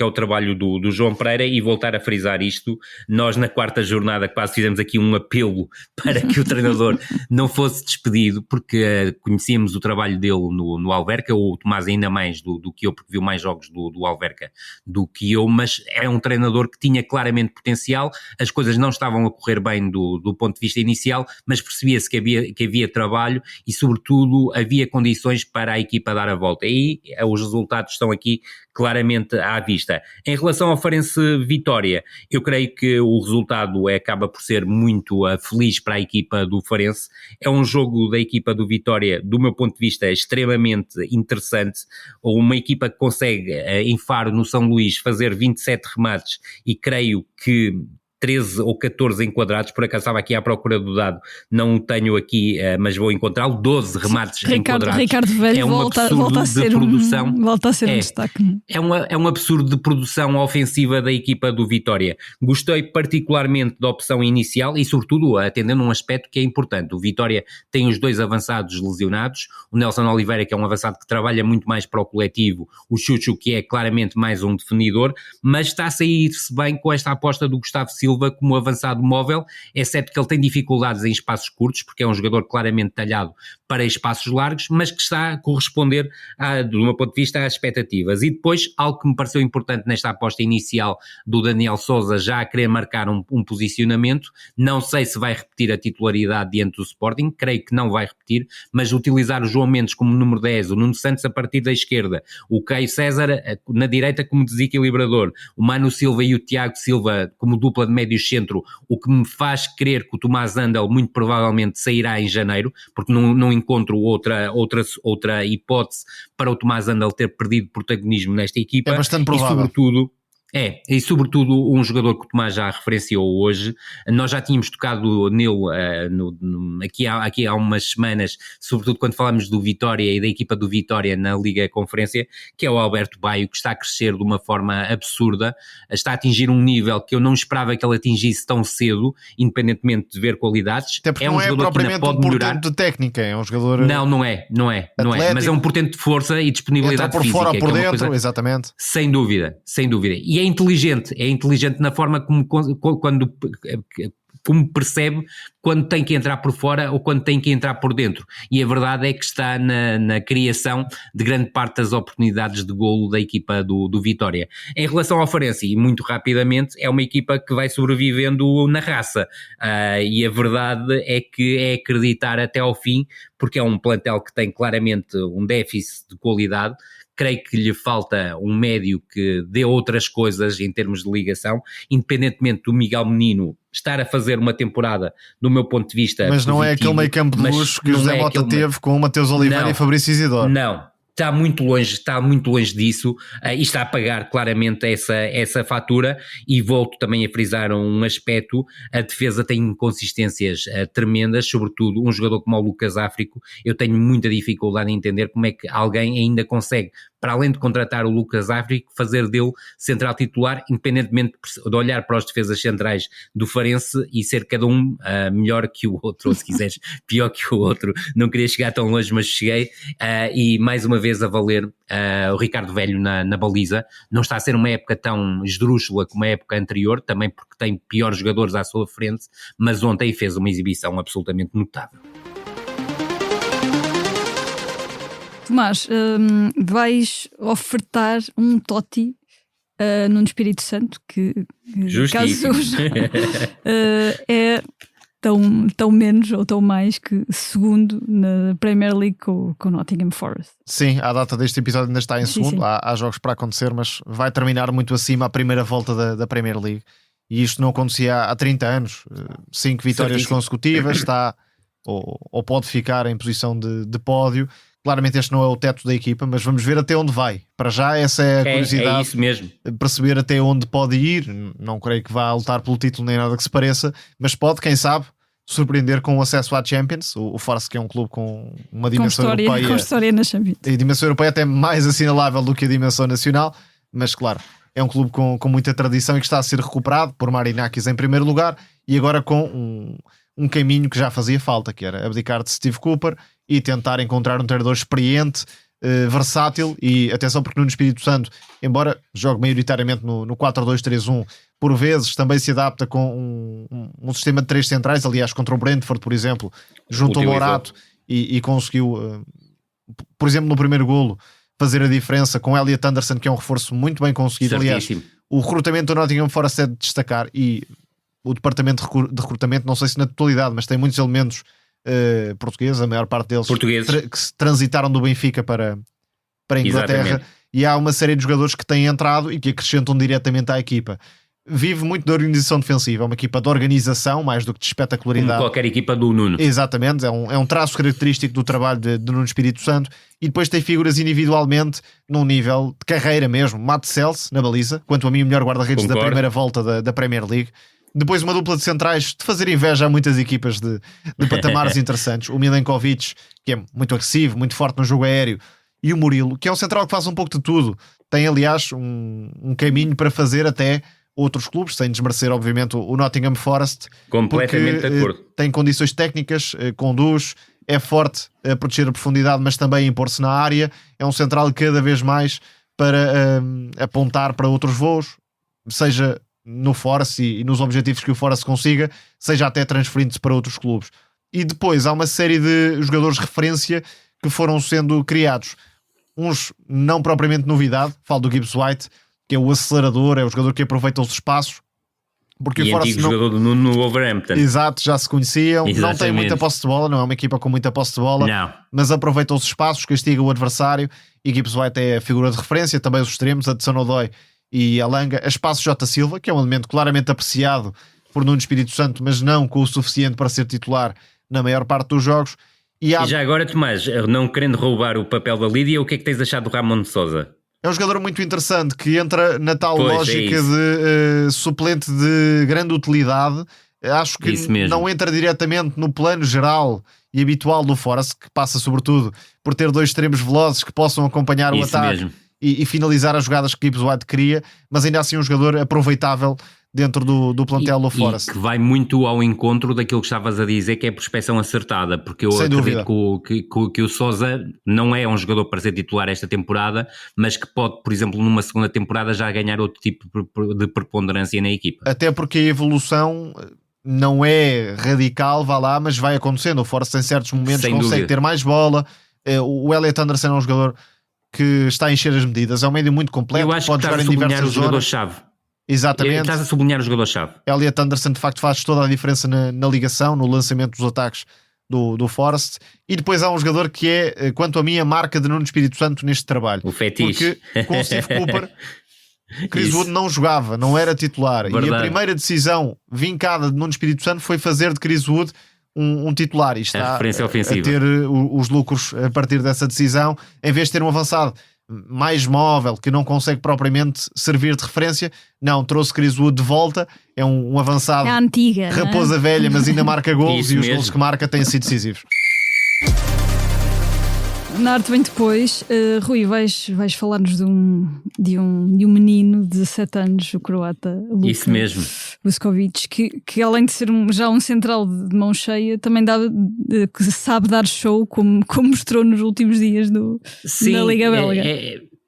é o trabalho do João Pereira. E voltar a frisar isto, nós na quarta jornada quase fizemos aqui um apelo para que o treinador não fosse despedido, porque conhecíamos o trabalho dele no Alverca, o Tomás ainda mais do que eu, porque viu mais jogos do Alverca do que eu, mas é um treinador que tinha claramente potencial. As coisas não estavam a correr bem do ponto de vista inicial, mas percebia-se que havia trabalho e sobretudo havia condições para a equipa dar a volta, e os resultados estão aqui claramente à vista. Em relação ao Farense Vitória, eu creio que o resultado acaba por ser muito feliz para a equipa do Farense. É um jogo da equipa do Vitória, do meu ponto de vista, extremamente interessante. Uma equipa que consegue, em Faro, no São Luís, fazer 27 remates, e creio que 13 ou 14 enquadrados, por acaso estava aqui à procura do dado, não o tenho aqui, mas vou encontrá-lo. 12 remates enquadrados. Ricardo Velho é um volta a ser de produção. Volta a ser um destaque. É um absurdo de produção ofensiva da equipa do Vitória. Gostei particularmente da opção inicial e sobretudo atendendo um aspecto que é importante. O Vitória tem os dois avançados lesionados, o Nelson Oliveira, que é um avançado que trabalha muito mais para o coletivo, o Chuchu, que é claramente mais um definidor, mas está a sair-se bem com esta aposta do Gustavo Silva como avançado móvel, exceto que ele tem dificuldades em espaços curtos, porque é um jogador claramente talhado para espaços largos, mas que está a corresponder, do meu ponto de vista, às expectativas. E depois, algo que me pareceu importante nesta aposta inicial do Daniel Sousa, já a querer marcar um posicionamento, não sei se vai repetir a titularidade diante do Sporting, creio que não vai repetir, mas utilizar o João Mendes como número 10, o Nuno Santos a partir da esquerda, o Caio César na direita como desequilibrador, o Mano Silva e o Tiago Silva como dupla de médios centro, o que me faz crer que o Tomás Andel muito provavelmente sairá em janeiro, porque não encontro outra hipótese para o Tomás Andel ter perdido protagonismo nesta equipa. É bastante provável. E sobretudo E sobretudo um jogador que o Tomás já referenciou hoje, nós já tínhamos tocado nele aqui há umas semanas, sobretudo quando falamos do Vitória e da equipa do Vitória na Liga Conferência, que é o Alberto Baio, que está a crescer de uma forma absurda, está a atingir um nível que eu não esperava que ele atingisse tão cedo, independentemente de ver qualidades. Até porque não é propriamente um portento de técnica, é um jogador... Não é, mas é um portento de força e disponibilidade física. Entra por fora ou por dentro, exatamente. Sem dúvida. E é inteligente na forma como percebe quando tem que entrar por fora ou quando tem que entrar por dentro, e a verdade é que está na criação de grande parte das oportunidades de golo da equipa do Vitória. Em relação ao Farense, e muito rapidamente, é uma equipa que vai sobrevivendo na raça, e a verdade é que é acreditar até ao fim, porque é um plantel que tem claramente um déficit de qualidade. Creio que lhe falta um médio que dê outras coisas em termos de ligação, independentemente do Miguel Menino estar a fazer uma temporada, do meu ponto de vista, mas não positivo, é aquele meio campo de luxo que o José Mota teve com o Mateus Oliveira e Fabrício Isidoro. Não. Está muito longe disso, e está a pagar claramente essa fatura. E volto também a frisar um aspecto: a defesa tem inconsistências tremendas, sobretudo um jogador como o Lucas Áfrico. Eu tenho muita dificuldade em entender como é que alguém ainda consegue, para além de contratar o Lucas Áfrico, fazer dele central titular, independentemente de olhar para os defesas centrais do Farense e ser cada um melhor que o outro, ou se quiseres, pior que o outro. Não queria chegar tão longe, mas cheguei, e mais uma vez a valer o Ricardo Velho na baliza. Não está a ser uma época tão esdrúxula como a época anterior, também porque tem piores jogadores à sua frente, mas ontem fez uma exibição absolutamente notável. Tomás, vais ofertar um Totti no Espírito Santo, que caso é tão menos ou tão mais que segundo na Premier League com o Nottingham Forest. Sim, a data deste episódio ainda está em segundo, sim. Há jogos para acontecer, mas vai terminar muito acima a primeira volta da Premier League, e isto não acontecia há 30 anos. 5 vitórias consecutivas, está ou pode ficar em posição de pódio. Claramente este não é o teto da equipa, mas vamos ver até onde vai. Para já essa é a curiosidade, é isso mesmo. Perceber até onde pode ir. Não creio que vá lutar pelo título nem nada que se pareça, mas pode, quem sabe, surpreender com o acesso à Champions. O Force, que é um clube com uma dimensão europeia, com história na Champions. E a dimensão europeia até mais assinalável do que a dimensão nacional, mas claro, é um clube com muita tradição e que está a ser recuperado por Marinakis em primeiro lugar, e agora com um caminho que já fazia falta, que era abdicar de Steve Cooper e tentar encontrar um treinador experiente, versátil. E atenção, porque no Espírito Santo, embora jogue maioritariamente no 4-2-3-1, por vezes também se adapta com um sistema de 3 centrais. Aliás, contra o Brentford, por exemplo, juntou o Morato e conseguiu, por exemplo, no primeiro golo, fazer a diferença com Elliot Anderson, que é um reforço muito bem conseguido. Certíssimo. Aliás, o recrutamento do Nottingham Forest é de destacar, e o departamento de recrutamento, não sei se na totalidade, mas tem muitos elementos portugueses, a maior parte deles que transitaram do Benfica para a Inglaterra. Exatamente. E há uma série de jogadores que têm entrado e que acrescentam diretamente à equipa. Vive muito da organização defensiva, é uma equipa de organização mais do que de espetacularidade. Como qualquer equipa do Nuno. Exatamente, é um traço característico do trabalho de Nuno Espírito Santo. E depois tem figuras individualmente num nível de carreira mesmo. Matt Sells na baliza, quanto a mim o melhor guarda-redes da primeira volta da Premier League. Depois uma dupla de centrais de fazer inveja a muitas equipas de patamares interessantes. O Milenkovic, que é muito agressivo, muito forte no jogo aéreo, e o Murilo, que é um central que faz um pouco de tudo. Tem, aliás, um caminho para fazer até outros clubes, sem desmerecer, obviamente, o Nottingham Forest. Completamente de acordo. Tem condições técnicas, conduz, é forte a proteger a profundidade, mas também a impor-se na área. É um central cada vez mais para apontar para outros voos, seja no Forest e nos objetivos que o Forest consiga, seja até transferindo-se para outros clubes. E depois há uma série de jogadores de referência que foram sendo criados. Uns não propriamente novidade, falo do Gibbs White, que é o acelerador, é o jogador que aproveita os espaços. Porque e o Forest antigo jogador no Wolverhampton. Exato, já se conheciam. Exatamente. Não tem muita posse de bola, não é uma equipa com muita posse de bola, não. Mas aproveita os espaços, castiga o adversário, e Gibbs White é a figura de referência. Também os extremos, a de Sanodoy e a Langa, a espaço J. Silva, que é um elemento claramente apreciado por Nuno Espírito Santo, mas não com o suficiente para ser titular na maior parte dos jogos. E já agora, Tomás, não querendo roubar o papel da Lídia, o que é que tens achado do Ramon de Sousa? É um jogador muito interessante que entra na tal lógica de suplente de grande utilidade. Acho que não entra diretamente no plano geral e habitual do Forest, que passa sobretudo por ter 2 extremos velozes que possam acompanhar o ataque e finalizar as jogadas que Gibbs White cria, mas ainda assim um jogador aproveitável dentro do plantel do Forest. E que vai muito ao encontro daquilo que estavas a dizer, que é a prospeção acertada, porque eu acredito que o Sousa não é um jogador para ser titular esta temporada, mas que pode, por exemplo, numa segunda temporada já ganhar outro tipo de preponderância na equipa. Até porque a evolução não é radical, vá lá, mas vai acontecendo. O Forest em certos momentos consegue ter mais bola. O Elliot Anderson é um jogador que está a encher as medidas, é um médio muito completo, eu acho pode que jogar em diversas zonas. Exatamente. Estás a sublinhar o jogador-chave. Elliot Anderson de facto faz toda a diferença na ligação, no lançamento dos ataques do Forest. E depois há um jogador que é, quanto a mim, a marca de Nuno Espírito Santo neste trabalho. O fetiche. Porque com o Steve Cooper Chris Wood não jogava, não era titular. Verdade. E a primeira decisão vincada de Nuno Espírito Santo foi fazer de Chris Wood um titular. E está a ter os lucros a partir dessa decisão, em vez de ter um avançado mais móvel, que não consegue propriamente servir de referência. Não, trouxe Chris Wood de volta, é um avançado antiga, raposa velha, mas ainda marca golos e os golos que marca têm sido decisivos. Na arte vem depois. Rui, vais falar-nos de um menino de 17 anos, o croata Luka. Isso mesmo. Vuskovic, que além de ser já um central de mão cheia, também que sabe dar show, como mostrou nos últimos dias na Liga Belga.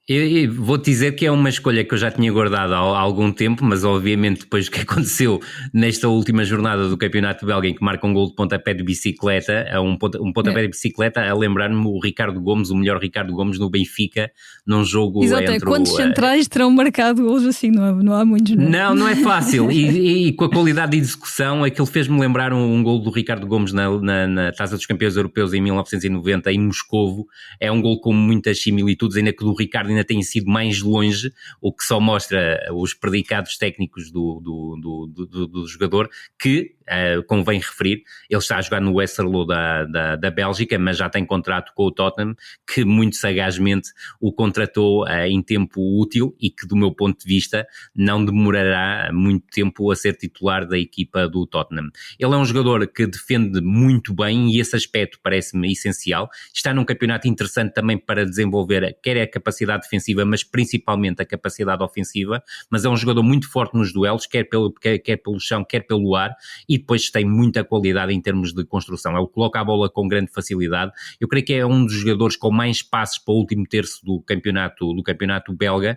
Eu vou-te dizer que é uma escolha que eu já tinha guardado há algum tempo, mas obviamente depois do que aconteceu nesta última jornada do Campeonato Belga, em que marca um gol de pontapé de bicicleta, um pontapé de bicicleta, a lembrar-me o Ricardo Gomes, o melhor Ricardo Gomes no Benfica, num jogo entre quantos centrais terão marcado gols assim? Não há muitos, não? Não é fácil. E com a qualidade de execução, aquilo fez-me lembrar um gol do Ricardo Gomes na Taça dos Campeões Europeus em 1990, em Moscovo. É um gol com muitas similitudes, ainda que do Ricardo ainda tem sido mais longe, o que só mostra os predicados técnicos do jogador, que, convém referir, ele está a jogar no Westerlo da Bélgica, mas já tem contrato com o Tottenham, que muito sagazmente o contratou em tempo útil e que, do meu ponto de vista, não demorará muito tempo a ser titular da equipa do Tottenham. Ele é um jogador que defende muito bem e esse aspecto parece-me essencial. Está num campeonato interessante também para desenvolver quer a capacidade defensiva, mas principalmente a capacidade ofensiva, mas é um jogador muito forte nos duelos, quer pelo chão, quer pelo ar, e depois tem muita qualidade em termos de construção. Ele coloca a bola com grande facilidade. Eu creio que é um dos jogadores com mais passes para o último terço do campeonato belga,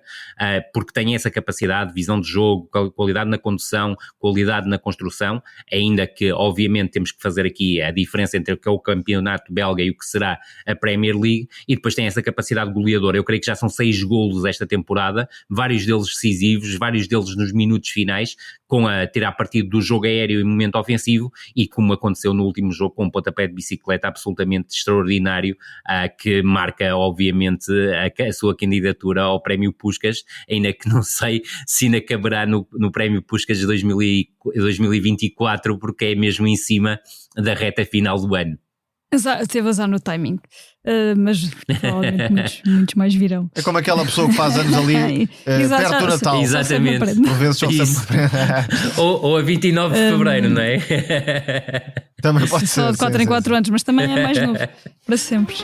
porque tem essa capacidade, visão de jogo, qualidade na condução, qualidade na construção, ainda que obviamente temos que fazer aqui a diferença entre o que é o campeonato belga e o que será a Premier League, e depois tem essa capacidade goleadora. Eu creio que já são 6 golos esta temporada, vários deles decisivos, vários deles nos minutos finais, com a tirar partido do jogo aéreo e momento ofensivo, e como aconteceu no último jogo com um pontapé de bicicleta absolutamente extraordinário, que marca obviamente a sua candidatura ao Prémio Puskás, ainda que não sei se ainda caberá no Prémio Puskás de 2024, porque é mesmo em cima da reta final do ano. Teve azar no timing, mas provavelmente muitos mais virão. É como aquela pessoa que faz anos ali perto do Natal. Exatamente. Por vezes ou a 29 de Fevereiro, não é? Também pode ser. Só de 4 em 4 anos, mas também é mais novo, para sempre.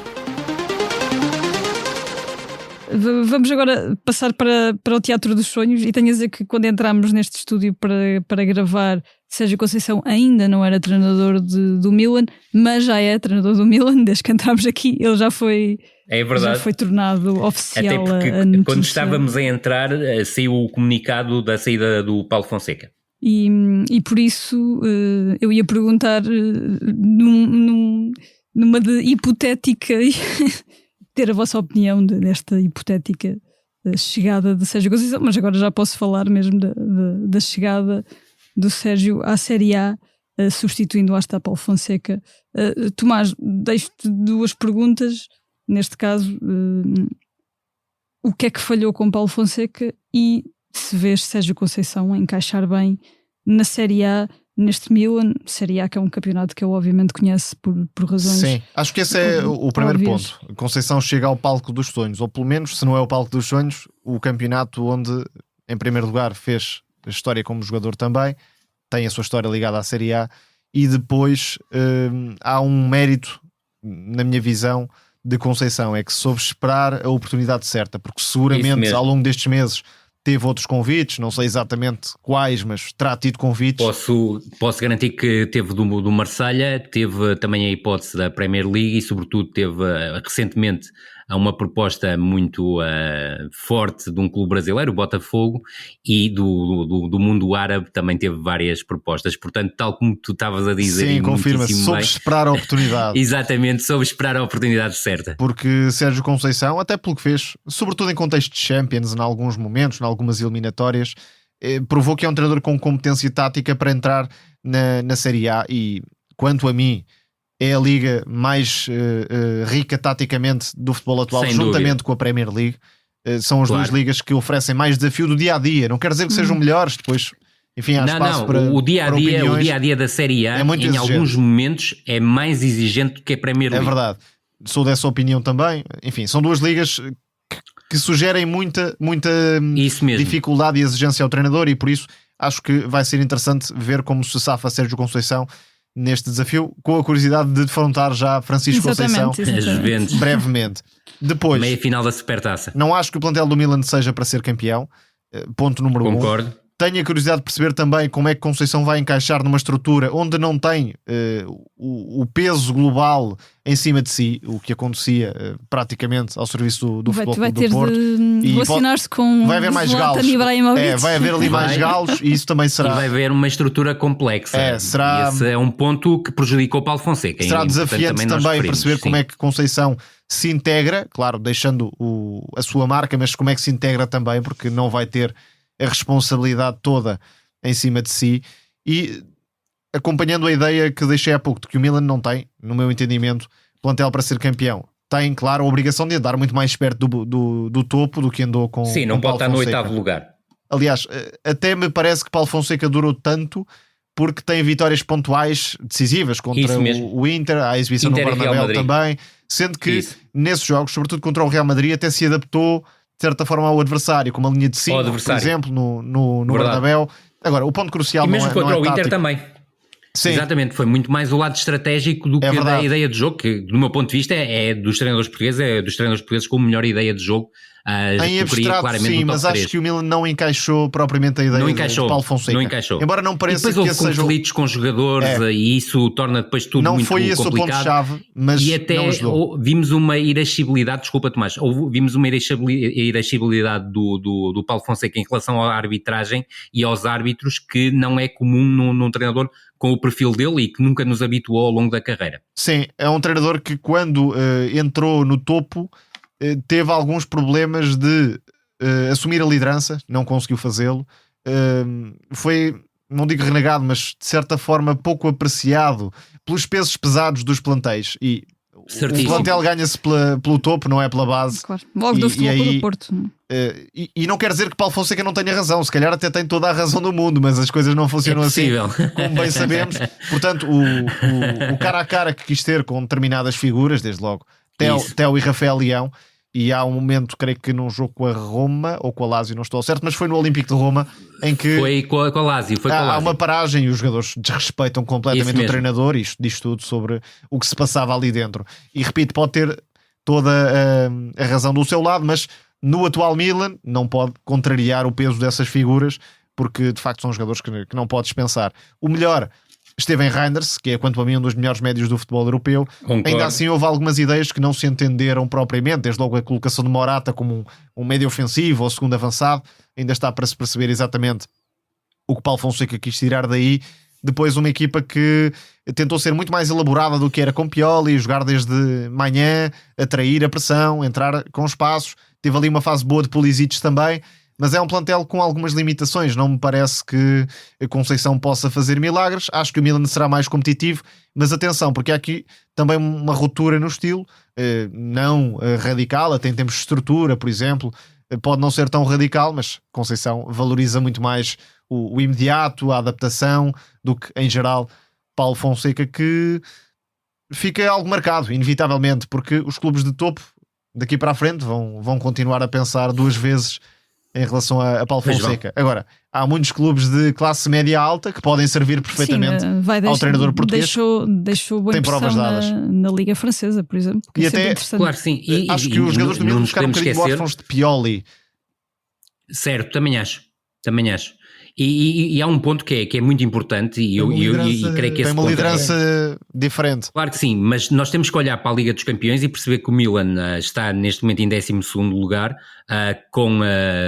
Vamos agora passar para o Teatro dos Sonhos, e tenho a dizer que quando entramos neste estúdio para gravar, Sérgio Conceição ainda não era treinador do Milan, mas já é treinador do Milan. Desde que entramos aqui ele já foi tornado oficial. Até porque quando estávamos a entrar saiu o comunicado da saída do Paulo Fonseca. E por isso eu ia perguntar numa hipotética ter a vossa opinião desta hipotética chegada de Sérgio Conceição, mas agora já posso falar mesmo da chegada do Sérgio à Série A, substituindo o Paulo Fonseca. Tomás, deixo-te 2 perguntas, neste caso, o que é que falhou com Paulo Fonseca e se vês Sérgio Conceição a encaixar bem na Série A, neste Milan, Série A, que é um campeonato que eu obviamente conheço por razões. Sim, acho que esse é o primeiro ponto Conceição chega ao palco dos sonhos, ou pelo menos, se não é o palco dos sonhos, o campeonato onde, em primeiro lugar, fez a história como jogador também, tem a sua história ligada à Série A, e depois há um mérito, na minha visão, de Conceição, é que soube esperar a oportunidade certa, porque seguramente ao longo destes meses teve outros convites, não sei exatamente quais, mas terá tido convites. Posso garantir que teve do Marselha, teve também a hipótese da Premier League e sobretudo teve recentemente uma proposta muito forte de um clube brasileiro, o Botafogo, e do mundo árabe também teve várias propostas. Portanto, tal como tu estavas a dizer... Sim, confirma-se, soube esperar a oportunidade. Exatamente, soube esperar a oportunidade certa. Porque Sérgio Conceição, até pelo que fez, sobretudo em contexto de Champions, em alguns momentos, em algumas eliminatórias, provou que é um treinador com competência tática para entrar na Série A, e quanto a mim, é a liga mais rica taticamente do futebol atual, sem juntamente dúvida com a Premier League. São as duas ligas que oferecem mais desafio do dia-a-dia. Não quer dizer que sejam melhores, depois, enfim, há espaço para o dia-a-dia da Série A, em exigente. Alguns momentos, é mais exigente do que a Premier League. É verdade. Sou dessa opinião também. Enfim, são duas ligas que sugerem muita dificuldade e exigência ao treinador, e por isso acho que vai ser interessante ver como se safa Sérgio Conceição neste desafio, com a curiosidade de defrontar já Francisco Conceição brevemente. Depois, meia final da Supertaça. Não acho que o plantel do Milan seja para ser campeão, ponto número 1. Concordo. Tenho a curiosidade de perceber também como é que Conceição vai encaixar numa estrutura onde não tem o peso global em cima de si, o que acontecia praticamente ao serviço do futebol vai do ter Porto. De relacionar-se com vai haver mais galos. Vai haver ali mais galos, e isso também será. E vai haver uma estrutura complexa. Será... Esse é um ponto que prejudicou o Paulo Fonseca. Será desafiante também perceber como é que Conceição se integra, claro, deixando a sua marca, mas como é que se integra também, porque não vai ter a responsabilidade toda em cima de si, e acompanhando a ideia que deixei há pouco de que o Milan não tem, no meu entendimento, plantel para ser campeão. Tem, claro, a obrigação de andar muito mais perto do topo do que andou com Sim, não com pode Paulo estar Fonseca. no 8º lugar. Aliás, até me parece que Paulo Fonseca durou tanto porque tem vitórias pontuais decisivas contra o Inter, a exibição no Bernabéu também, sendo que nesses jogos, sobretudo contra o Real Madrid, até se adaptou de certa forma ao adversário, com uma linha de 5, por exemplo, no Bernabéu. Agora, o ponto crucial não é tático. E mesmo contra o Inter também. Sim. Exatamente, foi muito mais o lado estratégico do que da ideia de jogo, que do meu ponto de vista é dos treinadores portugueses com a melhor ideia de jogo. Em abstrato, sim, mas acho que o Milan não encaixou propriamente a ideia de Paulo Fonseca. Não encaixou. Embora não pareça que houve conflitos com jogadores e isso torna depois tudo muito complicado. Não foi esse o ponto-chave, mas e até vimos uma irascibilidade, desculpa Tomás, vimos uma irascibilidade do Paulo Fonseca em relação à arbitragem e aos árbitros, que não é comum num treinador com o perfil dele e que nunca nos habituou ao longo da carreira. Sim, é um treinador que quando entrou no topo teve alguns problemas de assumir a liderança, não conseguiu fazê-lo, foi, não digo renegado, mas de certa forma pouco apreciado pelos pesos pesados dos plantéis, e certíssimo. O plantel ganha-se pelo topo, não é pela base. Claro. Logo do futebol do Porto. E não quer dizer que Paulo Fonseca não tenha razão, se calhar até tem toda a razão do mundo, mas as coisas não funcionam assim, como bem sabemos. Portanto, o cara a cara que quis ter com determinadas figuras, desde logo Theo e Rafael Leão, e há um momento, creio que num jogo com a Roma ou com a Lazio, não estou certo, mas foi no Olímpico de Roma, em que foi com a Lazio, há uma paragem e os jogadores desrespeitam completamente o treinador, e isto diz tudo sobre o que se passava ali dentro. E repito, pode ter toda a razão do seu lado, mas no atual Milan não pode contrariar o peso dessas figuras, porque de facto são jogadores que não pode dispensar. O melhor, Steven Reinders, que é quanto a mim um dos melhores médios do futebol europeu. Concordo. Ainda assim houve algumas ideias que não se entenderam propriamente, desde logo a colocação de Morata como um médio ofensivo ou segundo avançado, ainda está para se perceber exatamente o que Paulo Fonseca quis tirar daí. Depois uma equipa que tentou ser muito mais elaborada do que era com Pioli, jogar desde manhã, atrair a pressão, entrar com espaços, teve ali uma fase boa de Pulisic também. Mas é um plantel com algumas limitações. Não me parece que a Conceição possa fazer milagres. Acho que o Milan será mais competitivo, mas atenção, porque há aqui também uma ruptura no estilo, não radical, até em termos de estrutura, por exemplo, pode não ser tão radical, mas Conceição valoriza muito mais o imediato, a adaptação, do que em geral Paulo Fonseca, que fica algo marcado, inevitavelmente, porque os clubes de topo daqui para a frente vão continuar a pensar 2 vezes em relação a Paulo Fonseca. Agora, há muitos clubes de classe média alta que podem servir perfeitamente ao treinador português. Deixou boa impressão na Liga Francesa, por exemplo. E até, claro, sim. Acho que os jogadores do Milan ficaram um bocadinho órfãos de Pioli. Certo, também acho. E há um ponto que é muito importante e creio que esse tem uma liderança diferente. Claro que sim, mas nós temos que olhar para a Liga dos Campeões e perceber que o Milan está neste momento em 12º lugar, com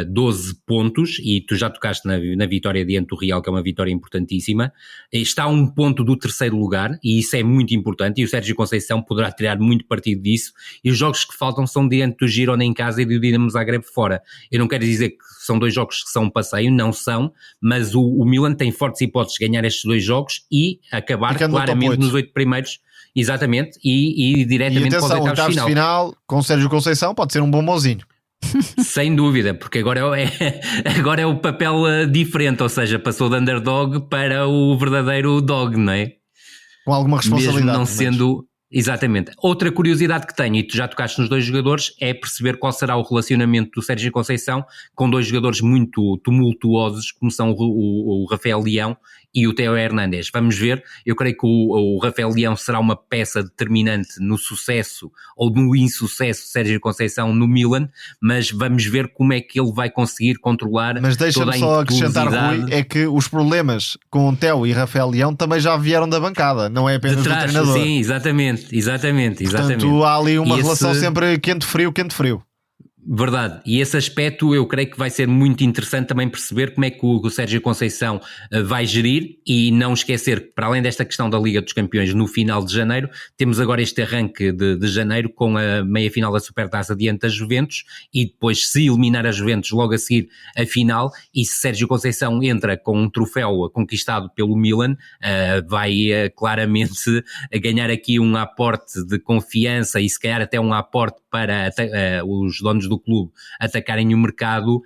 12 pontos, e tu já tocaste na vitória diante do Real, que é uma vitória importantíssima. Está a 1 ponto do 3º lugar, e isso é muito importante, e o Sérgio Conceição poderá tirar muito partido disso, e os jogos que faltam são diante do Girona em casa e do Dinamo Zagreb fora. Eu não quero dizer que são 2 jogos que são um passeio, não são, mas o Milan tem fortes hipóteses de ganhar estes 2 jogos e acabar claramente nos 8 primeiros, exatamente, e diretamente para os oitavos de final. Com o Sérgio Conceição pode ser um bom mozinho. Sem dúvida, porque agora é o papel diferente, ou seja, passou de underdog para o verdadeiro dog, não é? Com alguma responsabilidade. Mesmo não sendo... Exatamente. Outra curiosidade que tenho, e tu já tocaste nos 2 jogadores, é perceber qual será o relacionamento do Sérgio Conceição com 2 jogadores muito tumultuosos, como são o Rafael Leão e o Theo Hernandes. Vamos ver, eu creio que o Rafael Leão será uma peça determinante no sucesso ou no insucesso de Sérgio Conceição no Milan, mas vamos ver como é que ele vai conseguir controlar. Mas deixa-me só acrescentar, Rui, é que os problemas com o Theo e Rafael Leão também já vieram da bancada, não é apenas do treinador. Sim, exatamente. Portanto, há ali uma relação sempre quente-frio. Verdade, e esse aspecto eu creio que vai ser muito interessante também perceber como é que o Sérgio Conceição vai gerir, e não esquecer que, para além desta questão da Liga dos Campeões no final de janeiro, temos agora este arranque de janeiro com a meia-final da Supertaça diante da Juventus, e depois, se eliminar a Juventus, logo a seguir a final, e se Sérgio Conceição entra com um troféu conquistado pelo Milan, vai claramente ganhar aqui um aporte de confiança e se calhar até um aporte para os donos do clube atacarem o mercado,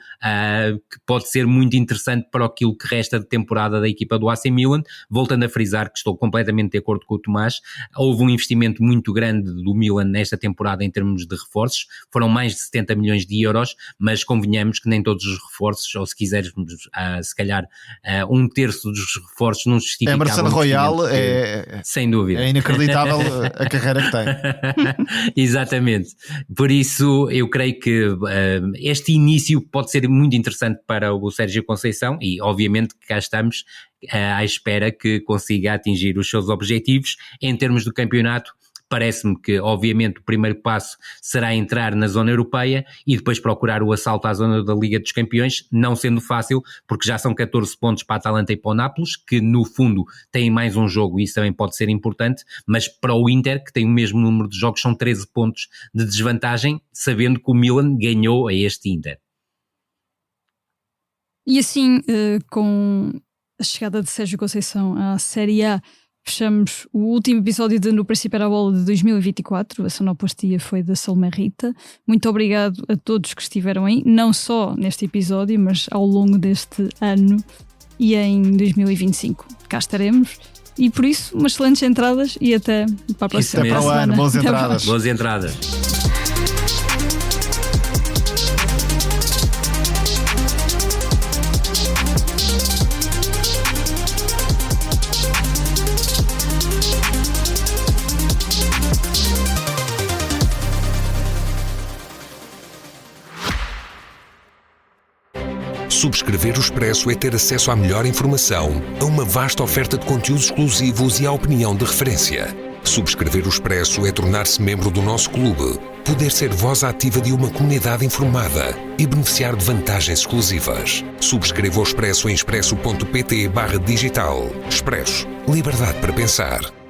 que pode ser muito interessante para aquilo que resta de temporada da equipa do AC Milan. Voltando a frisar que estou completamente de acordo com o Tomás, houve um investimento muito grande do Milan nesta temporada em termos de reforços, foram mais de 70 milhões de euros, mas convenhamos que nem todos os reforços, ou se quiseres, se calhar 1/3 dos reforços não justificavam. Emerson Royal sem dúvida. É inacreditável a carreira que tem. Exatamente. Por isso eu creio que este início pode ser muito interessante para o Sérgio Conceição, e obviamente que cá estamos à espera que consiga atingir os seus objetivos. Em termos do campeonato, parece-me que obviamente o primeiro passo será entrar na zona europeia e depois procurar o assalto à zona da Liga dos Campeões, não sendo fácil, porque já são 14 pontos para a Atalanta e para o Nápoles, que no fundo têm mais um jogo, e isso também pode ser importante, mas para o Inter, que tem o mesmo número de jogos, são 13 pontos de desvantagem, sabendo que o Milan ganhou a este Inter. E assim, com a chegada de Sérgio Conceição à Série A, fechamos o último episódio de No Princípio Era a Bola de 2024. A sonoplastia foi da Salomé Rita. Muito obrigado a todos que estiveram aí, não só neste episódio, mas ao longo deste ano e em 2025. Cá estaremos. E por isso, umas excelentes entradas e até para a próxima semana. Até para o ano. Boas entradas. Boas entradas. Subscrever o Expresso é ter acesso à melhor informação, a uma vasta oferta de conteúdos exclusivos e à opinião de referência. Subscrever o Expresso é tornar-se membro do nosso clube, poder ser voz ativa de uma comunidade informada e beneficiar de vantagens exclusivas. Subscreva o Expresso em expresso.pt/digital. Expresso. Liberdade para pensar.